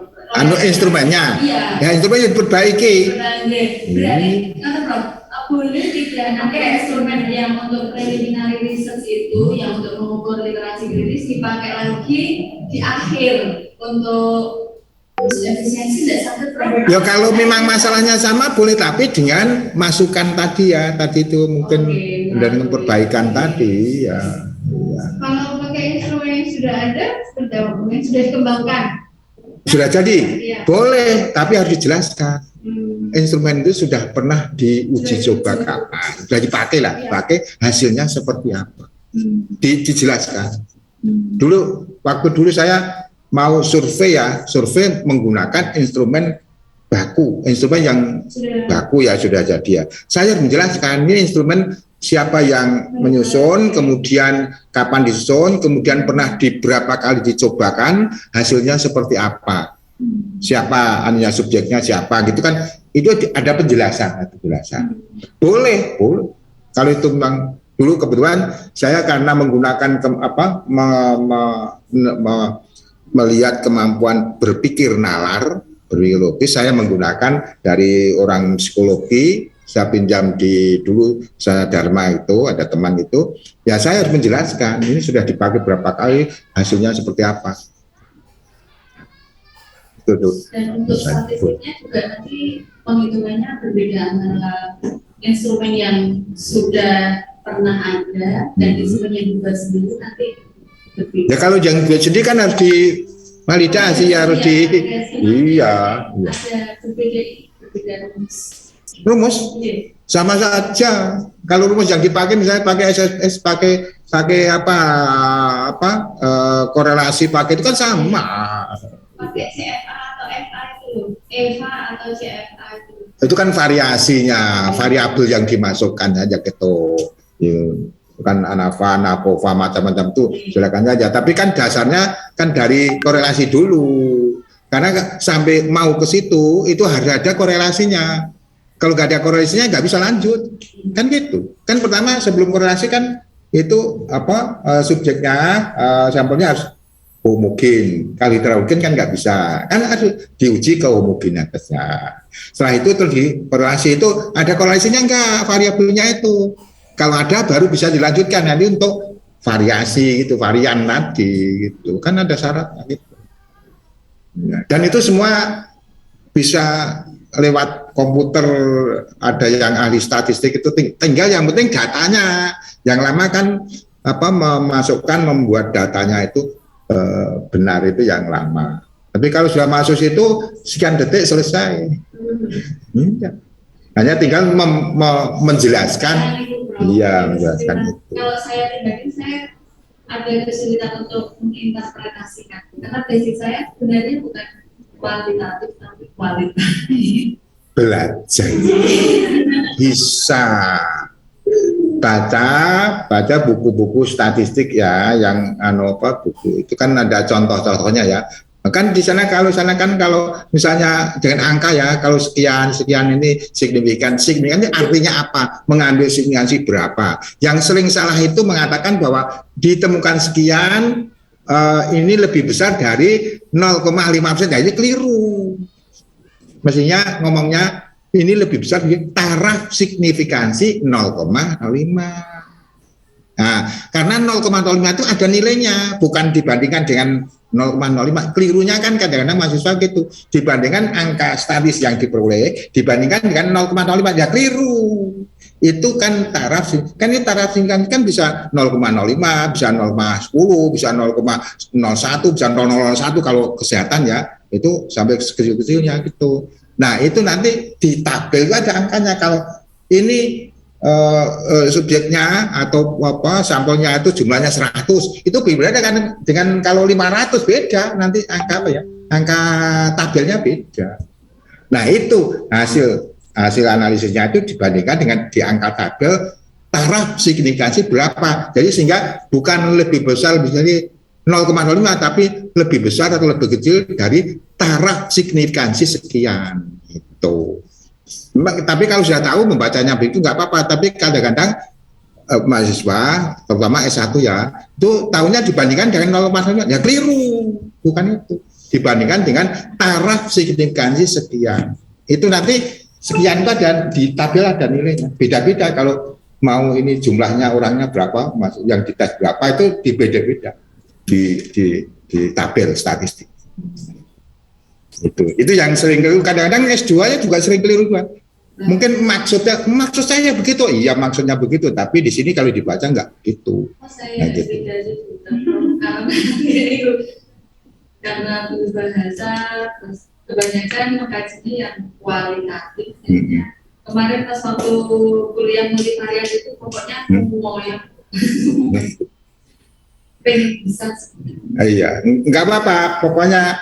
Instrumennya, iya. Ya instrumennya diperbaiki. Berarti nggak bro? Boleh tidak nanti instrumen yang untuk preliminary research itu, yang untuk mengukur literasi kritis dipakai lagi di akhir untuk efisiensi tidak sampai bro? Ya kalau memang masalahnya sama boleh, tapi dengan masukan tadi ya, tadi itu mungkin dengan perbaikan tadi ya. Kalau pakai instrumen yang sudah ada, yang sudah dikembangkan, sudah jadi, iya. Boleh, tapi harus dijelaskan. Instrumen itu sudah pernah diuji coba kapan, sudah dipakai lah, pakai hasilnya seperti apa, dijelaskan. Waktu dulu saya mau survei menggunakan instrumen baku, instrumen yang baku ya sudah jadi ya. Saya menjelaskan ini instrumen siapa yang menyusun, kemudian kapan disusun, kemudian pernah berapa kali dicobakan, hasilnya seperti apa, siapa anunya, subjeknya siapa, gitu kan, itu ada penjelasan. Boleh. Kalau itu memang dulu kebetulan saya karena menggunakan melihat kemampuan berpikir nalar, berpikir logis, saya menggunakan dari orang psikologi. Saya pinjam dulu saya Dharma itu, ada teman itu, ya saya harus menjelaskan ini sudah dipakai berapa kali, hasilnya seperti apa. Dan untuk statistiknya juga nanti penghitungannya berbeda antara instrumen yang sudah pernah ada dan instrumen yang dibuat sendiri nanti berbeda. Ya kalau yang dibuat sendiri kan harus divalidasi, harus iya. Ada berbeda rumus sama saja. Kalau rumus yang dipakai misalnya pakai SSS, pakai korelasi pakai itu kan sama. Pakai CFA atau FA itu, EVA atau CFA itu kan variasinya, variabel yang dimasukkan aja gitu. Bukan ANAVA, NAPOVA, macam-macam itu silakan saja. Tapi kan dasarnya kan dari korelasi dulu. Karena sampai mau ke situ itu harus ada korelasinya. Kalau nggak ada korelasinya nggak bisa lanjut, kan gitu. Kan pertama sebelum korelasi kan itu subjeknya, sampelnya harus homogen. Kalau heterogen kan nggak bisa, kan harus diuji ke homogenitasnya. Setelah itu terus di korelasi itu ada korelasinya nggak, variabelnya itu. Kalau ada baru bisa dilanjutkan nanti untuk variasi gitu, varian nanti gitu. Kan ada syaratnya gitu. Dan itu semua bisa lewat komputer, ada yang ahli statistik itu tinggal yang penting datanya. Yang lama kan membuat datanya itu benar, itu yang lama. Tapi kalau sudah masuk situ sekian detik selesai. Hanya tinggal menjelaskan. Iya, menjelaskan itu. Kalau saya pribadi, saya ada kesulitan untuk menginterpretasikan karena basic saya sebenarnya bukan kualitatif tapi kualitatif. Belajar bisa baca buku-buku statistik ya, yang buku itu kan ada contoh-contohnya ya. Kan di sana kalau misalnya dengan angka ya, kalau sekian ini signifikan itu artinya apa? Mengambil signifikansi berapa? Yang sering salah itu mengatakan bahwa ditemukan sekian ini lebih besar dari 0,5%. Nah, ini keliru. Mestinya ngomongnya ini lebih besar dari taraf signifikansi 0,05. Nah, karena 0,05 itu ada nilainya, bukan dibandingkan dengan 0,05. Kelirunya kan kadang-kadang mahasiswa gitu, dibandingkan angka statis yang diperoleh dibandingkan dengan 0,05, ya keliru. Itu kan taraf, kan ini taraf signifikansi kan bisa 0,05, bisa 0,10, bisa 0,01, bisa 0,01 kalau kesehatan ya, itu sampai sekecil-kecilnya gitu. Nah, itu nanti di tabel ada angkanya. Kalau ini subjeknya atau sampelnya itu jumlahnya 100, itu berbeda kan dengan kalau 500, beda nanti angka angka tabelnya beda. Nah, itu hasil analisisnya itu dibandingkan dengan di angka tabel taraf signifikansi berapa. Jadi sehingga bukan lebih besar misalnya 0,05 tapi lebih besar atau lebih kecil dari taraf signifikansi sekian itu. Tapi kalau sudah tahu membacanya begitu nggak apa-apa, tapi kadang-kadang mahasiswa terutama S1 ya itu tahunya dibandingkan dengan 0,5, ya keliru, bukan itu, dibandingkan dengan taraf signifikansi sekian. Itu nanti sekian itu ada di tabel, ada nilainya beda-beda. Kalau mau ini jumlahnya orangnya berapa, yang dites berapa, itu dibeda-beda di tabel statistik. Itu yang sering keliru. Kadang-kadang S2-nya juga sering keliru, Pak. Mungkin maksud saya begitu, iya maksudnya begitu, tapi di sini kalau dibaca nggak gitu. Saya gitu. Karena bahasa terus kebanyakan mengkajinya yang kualitatif. Kemarin pas waktu kuliah multivarian itu pokoknya mau yang pengen bisa. Iya, nggak apa-apa, pokoknya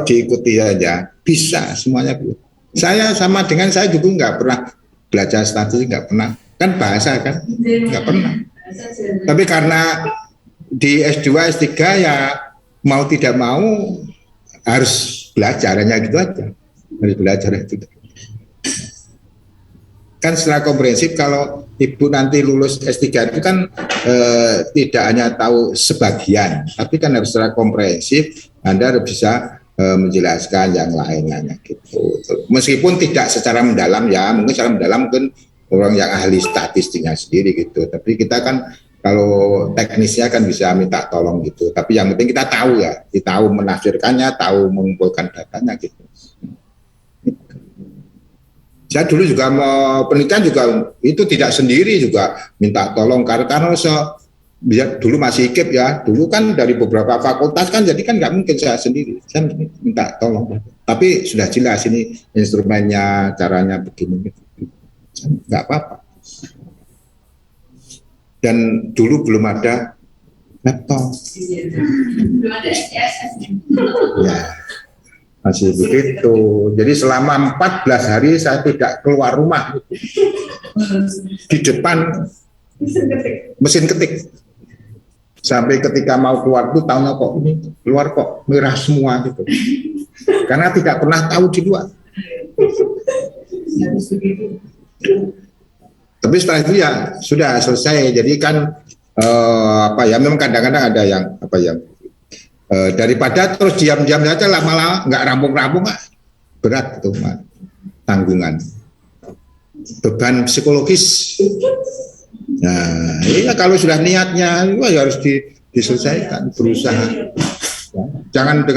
diikuti aja, bisa semuanya. Saya sama dengan saya juga nggak pernah belajar statistik, nggak pernah, kan bahasa kan, nggak pernah. Tapi karena di S2, S3 ya mau tidak mau harus belajar, hanya gitu aja, harus belajar itu. Kan secara komprehensif kalau ibu nanti lulus S3 itu kan tidak hanya tahu sebagian, tapi kan harus secara komprehensif, Anda harus bisa menjelaskan yang lain-lainnya gitu. Meskipun tidak secara mendalam ya, mungkin secara mendalam mungkin orang yang ahli statistiknya sendiri gitu. Tapi kita kan kalau teknisnya kan bisa minta tolong gitu. Tapi yang penting kita tahu ya, kita tahu menafsirkannya, tahu mengumpulkan datanya gitu. Saya dulu juga mau penelitian juga itu tidak sendiri, juga minta tolong karena dulu masih IKIP ya, dulu kan dari beberapa fakultas kan, jadi kan nggak mungkin saya sendiri, saya minta tolong. Tapi sudah jelas ini instrumennya, caranya begini, nggak apa-apa. Dan dulu belum ada laptop. Belum ada SPSS. Ya, masih begitu. Jadi selama 14 hari saya tidak keluar rumah. Di depan mesin ketik. Sampai ketika mau keluar tuh tahunya kok ini keluar kok merah semua gitu. Karena tidak pernah tahu di luar. Tapi setelah itu ya sudah selesai. Jadi kan memang kadang-kadang ada yang daripada terus diam-diam saja lama-lama nggak rampung-rampung, berat itu tanggungan, beban psikologis. Nah, iya kalau sudah niatnya ya harus diselesaikan, berusaha. Jangan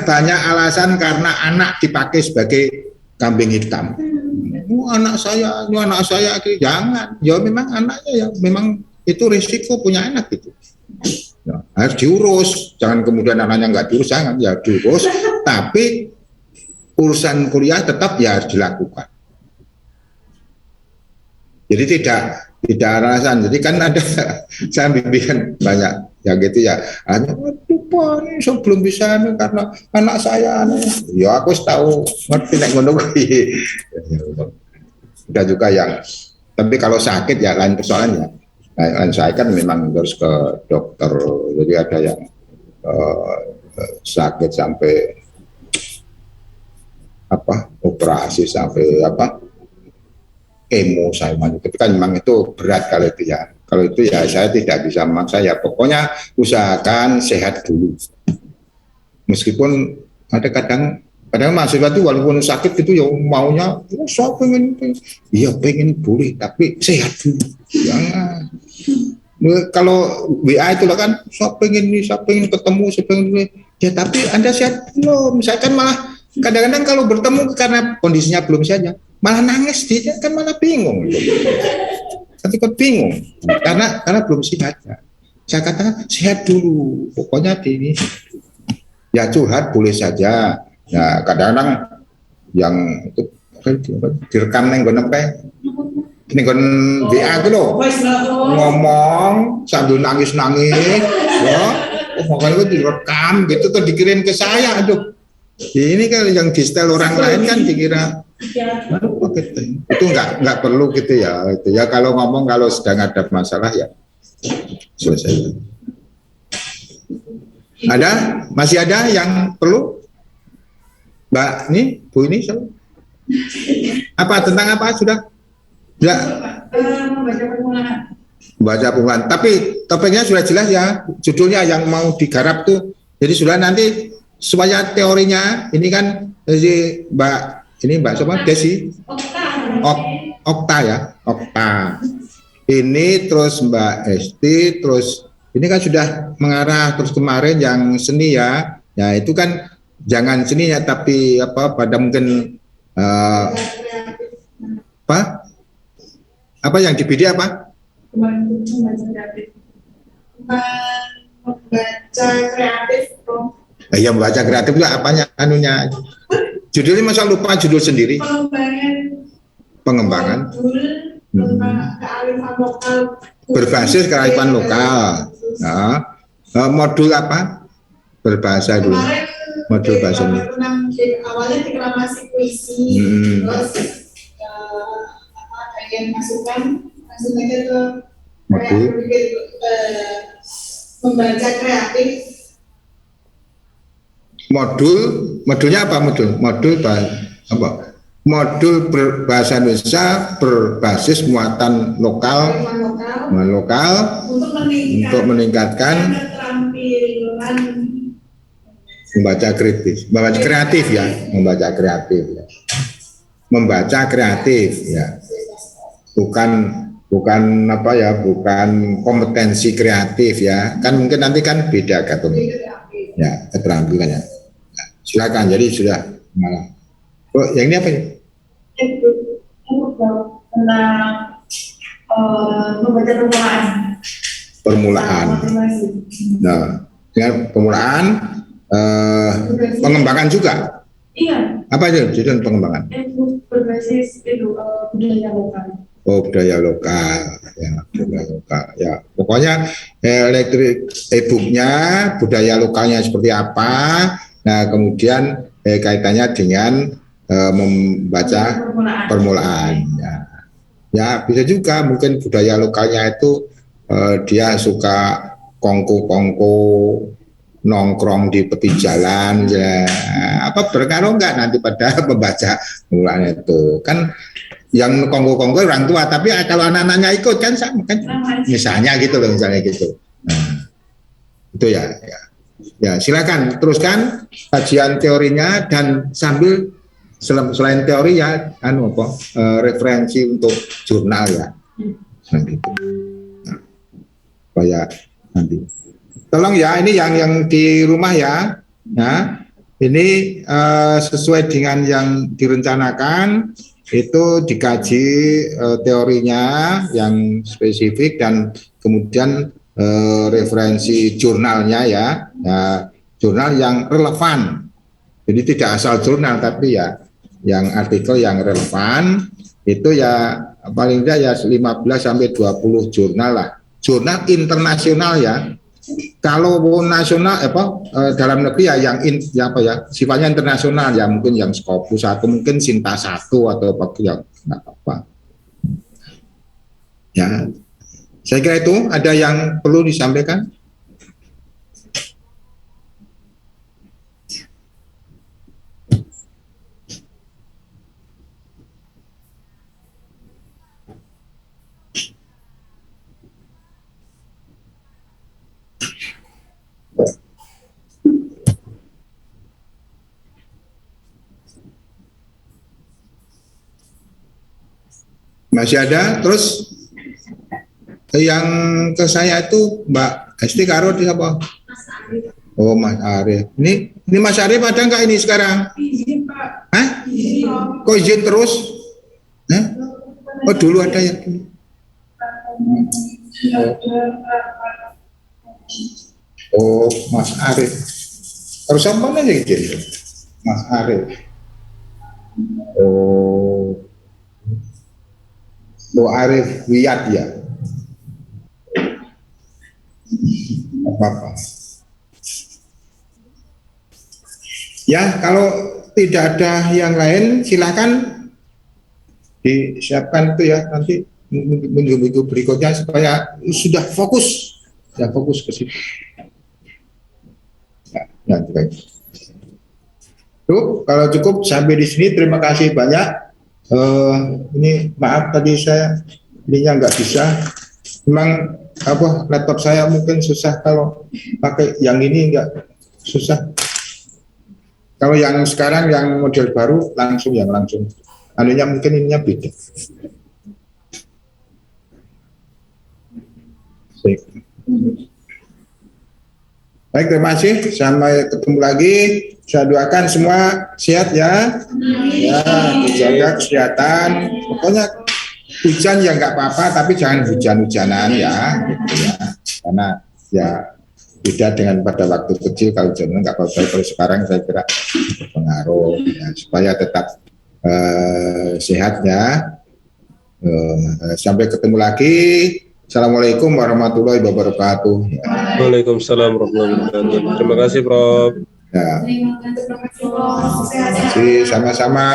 banyak alasan karena anak dipakai sebagai kambing hitam. Anak saya, jangan. Ya memang anaknya ya, memang itu risiko punya anak gitu. Ya, harus diurus, jangan kemudian anaknya nggak diurus, jangan, ya diurus. Tapi urusan kuliah tetap ya harus dilakukan. Jadi tidak alasan. Jadi kan ada saya bimbingan banyak ya gitu ya. Aduh Pak, ini saya belum bisa nih karena anak saya nih. Ya aku tahu ngerti nek ngono kuwi. Ada juga yang, tapi kalau sakit ya lain persoalan ya. Lain saya kan memang harus ke dokter. Jadi ada yang sakit sampai operasi sampai kemo saya itu kan memang itu berat kalau itu ya. Kalau itu ya saya tidak bisa memaksa ya. Pokoknya usahakan sehat dulu. Meskipun ada kadang mahasiswa itu walaupun sakit itu ya maunya, saya pengen boleh, tapi sehat dulu. Jangan. Kalau WA itu lah kan, saya pengen ketemu, saya pengen ini. Ya tapi Anda sehat belum? Misalkan malah kadang-kadang kalau bertemu karena kondisinya belum saja, malah nangis dia kan malah bingung. Nanti kan bingung karena belum sehat. Ya. Saya katakan sehat dulu, pokoknya ini ya curhat boleh saja. Ya kadang-kadang yang itu direkam neng ini kan WA itu loh ngomong sambil nangis-nangis ya, makanya itu direkam gitu tuh dikirim ke saya. Aduh, ini kan yang di setel orang lain kan dikira gitu. Itu nggak perlu gitu ya. Itu ya kalau ngomong kalau sedang ada masalah ya selesai. Masih ada yang perlu Mbak nih Bu ini apa tentang apa sudah? Ya. Membaca permulaan. Tapi topiknya sudah jelas ya. Judulnya yang mau digarap tuh. Jadi sudah nanti supaya teorinya ini kan dari Mbak siapa? Desi. Okta ya. Okta. Ini terus Mbak Esti terus ini kan sudah mengarah terus kemarin yang seni ya. Ya itu kan jangan seni ya tapi pada mungkin apa yang di BD apa? Membaca kreatif. Ya membaca kreatif itu apanya anunya? Judulnya masa lupa judul sendiri? Pengembangan. Kearifan lokal. Berbasis kearifan lokal. Nah, modul apa? Berbahasa dulu. Modul bahasa ini. Awalnya deklamasi puisi. Terus yang masukkan aja ke membaca kreatif. Modulnya apa modul berbahasa Indonesia berbasis muatan lokal untuk meningkatkan keterampilan membaca kreatif ya. Bukan kompetensi kreatif ya. Kan mungkin nanti kan beda ya keterampilannya. Silakan. Jadi sudah malah. Oh, yang ini apa ini? Tentang membaca permulaan. Nah, dengan permulaan pengembangan juga. Iya. Apa itu judul pengembangan? Berbasis budaya lokal. Oh, budaya lokal. Ya, pokoknya e-booknya budaya lokalnya seperti apa. Nah, kemudian kaitannya dengan membaca permulaan. Ya, bisa juga mungkin budaya lokalnya itu dia suka kongko nongkrong di tepi jalan ya, apa berpengaruh enggak nanti pada membaca permulaan itu kan yang kongko orang tua tapi kalau anak-anaknya ikut kan sama kan misalnya gitu loh nah, itu ya silakan teruskan kajian teorinya dan sambil selain teori ya referensi untuk jurnal ya gitu. Supaya nanti tolong ya ini yang di rumah ya. Nah, ini sesuai dengan yang direncanakan itu dikaji teorinya yang spesifik dan kemudian referensi jurnalnya ya. Nah, jurnal yang relevan. Jadi tidak asal jurnal tapi ya yang artikel yang relevan itu ya paling tidak ya 15 sampai 20 jurnal lah. Jurnal internasional ya. Kalau nasional dalam negeri ya yang sifatnya internasional ya mungkin yang Scopus atau mungkin Sinta 1 atau apa ya nggak apa. Ya, saya kira itu ada yang perlu disampaikan. Masih ada. Terus yang ke saya itu Mbak Hesti karo di apa? Oh Mas Arif. Ini Mas Arif ada nggak ini sekarang? Izin Pak. Hah? Kok izin terus? Hah? Oh dulu ada ya. Oh Mas Arif. Harus apa aja izin? Mas Arif. Oh Arif Wiyad ya. Apa-apa. Ya, kalau tidak ada yang lain, silakan disiapkan itu ya nanti minggu-minggu berikutnya supaya sudah fokus ke situ. Ya, baik. Tuh, kalau cukup sampai di sini. Terima kasih banyak. Ini maaf tadi saya ininya nggak bisa. Memang laptop saya mungkin susah kalau pakai yang ini nggak susah. Kalau yang sekarang yang model baru langsung anunya mungkin ininya beda. Baik, terima kasih. Sampai ketemu lagi. Saya doakan semua sehat ya. Ya, dijaga kesehatan. Pokoknya hujan ya nggak apa-apa, tapi jangan hujan-hujanan ya, gitu ya. Karena ya beda dengan pada waktu kecil, kalau hujan nggak apa-apa. Kalau sekarang saya kira berpengaruh ya, supaya tetap sehat ya. Sampai ketemu lagi. Assalamualaikum warahmatullahi wabarakatuh. Ya. Waalaikumsalam warahmatullahi wabarakatuh. Terima kasih Prof. Ya. Terima kasih, Prof. Sama-sama.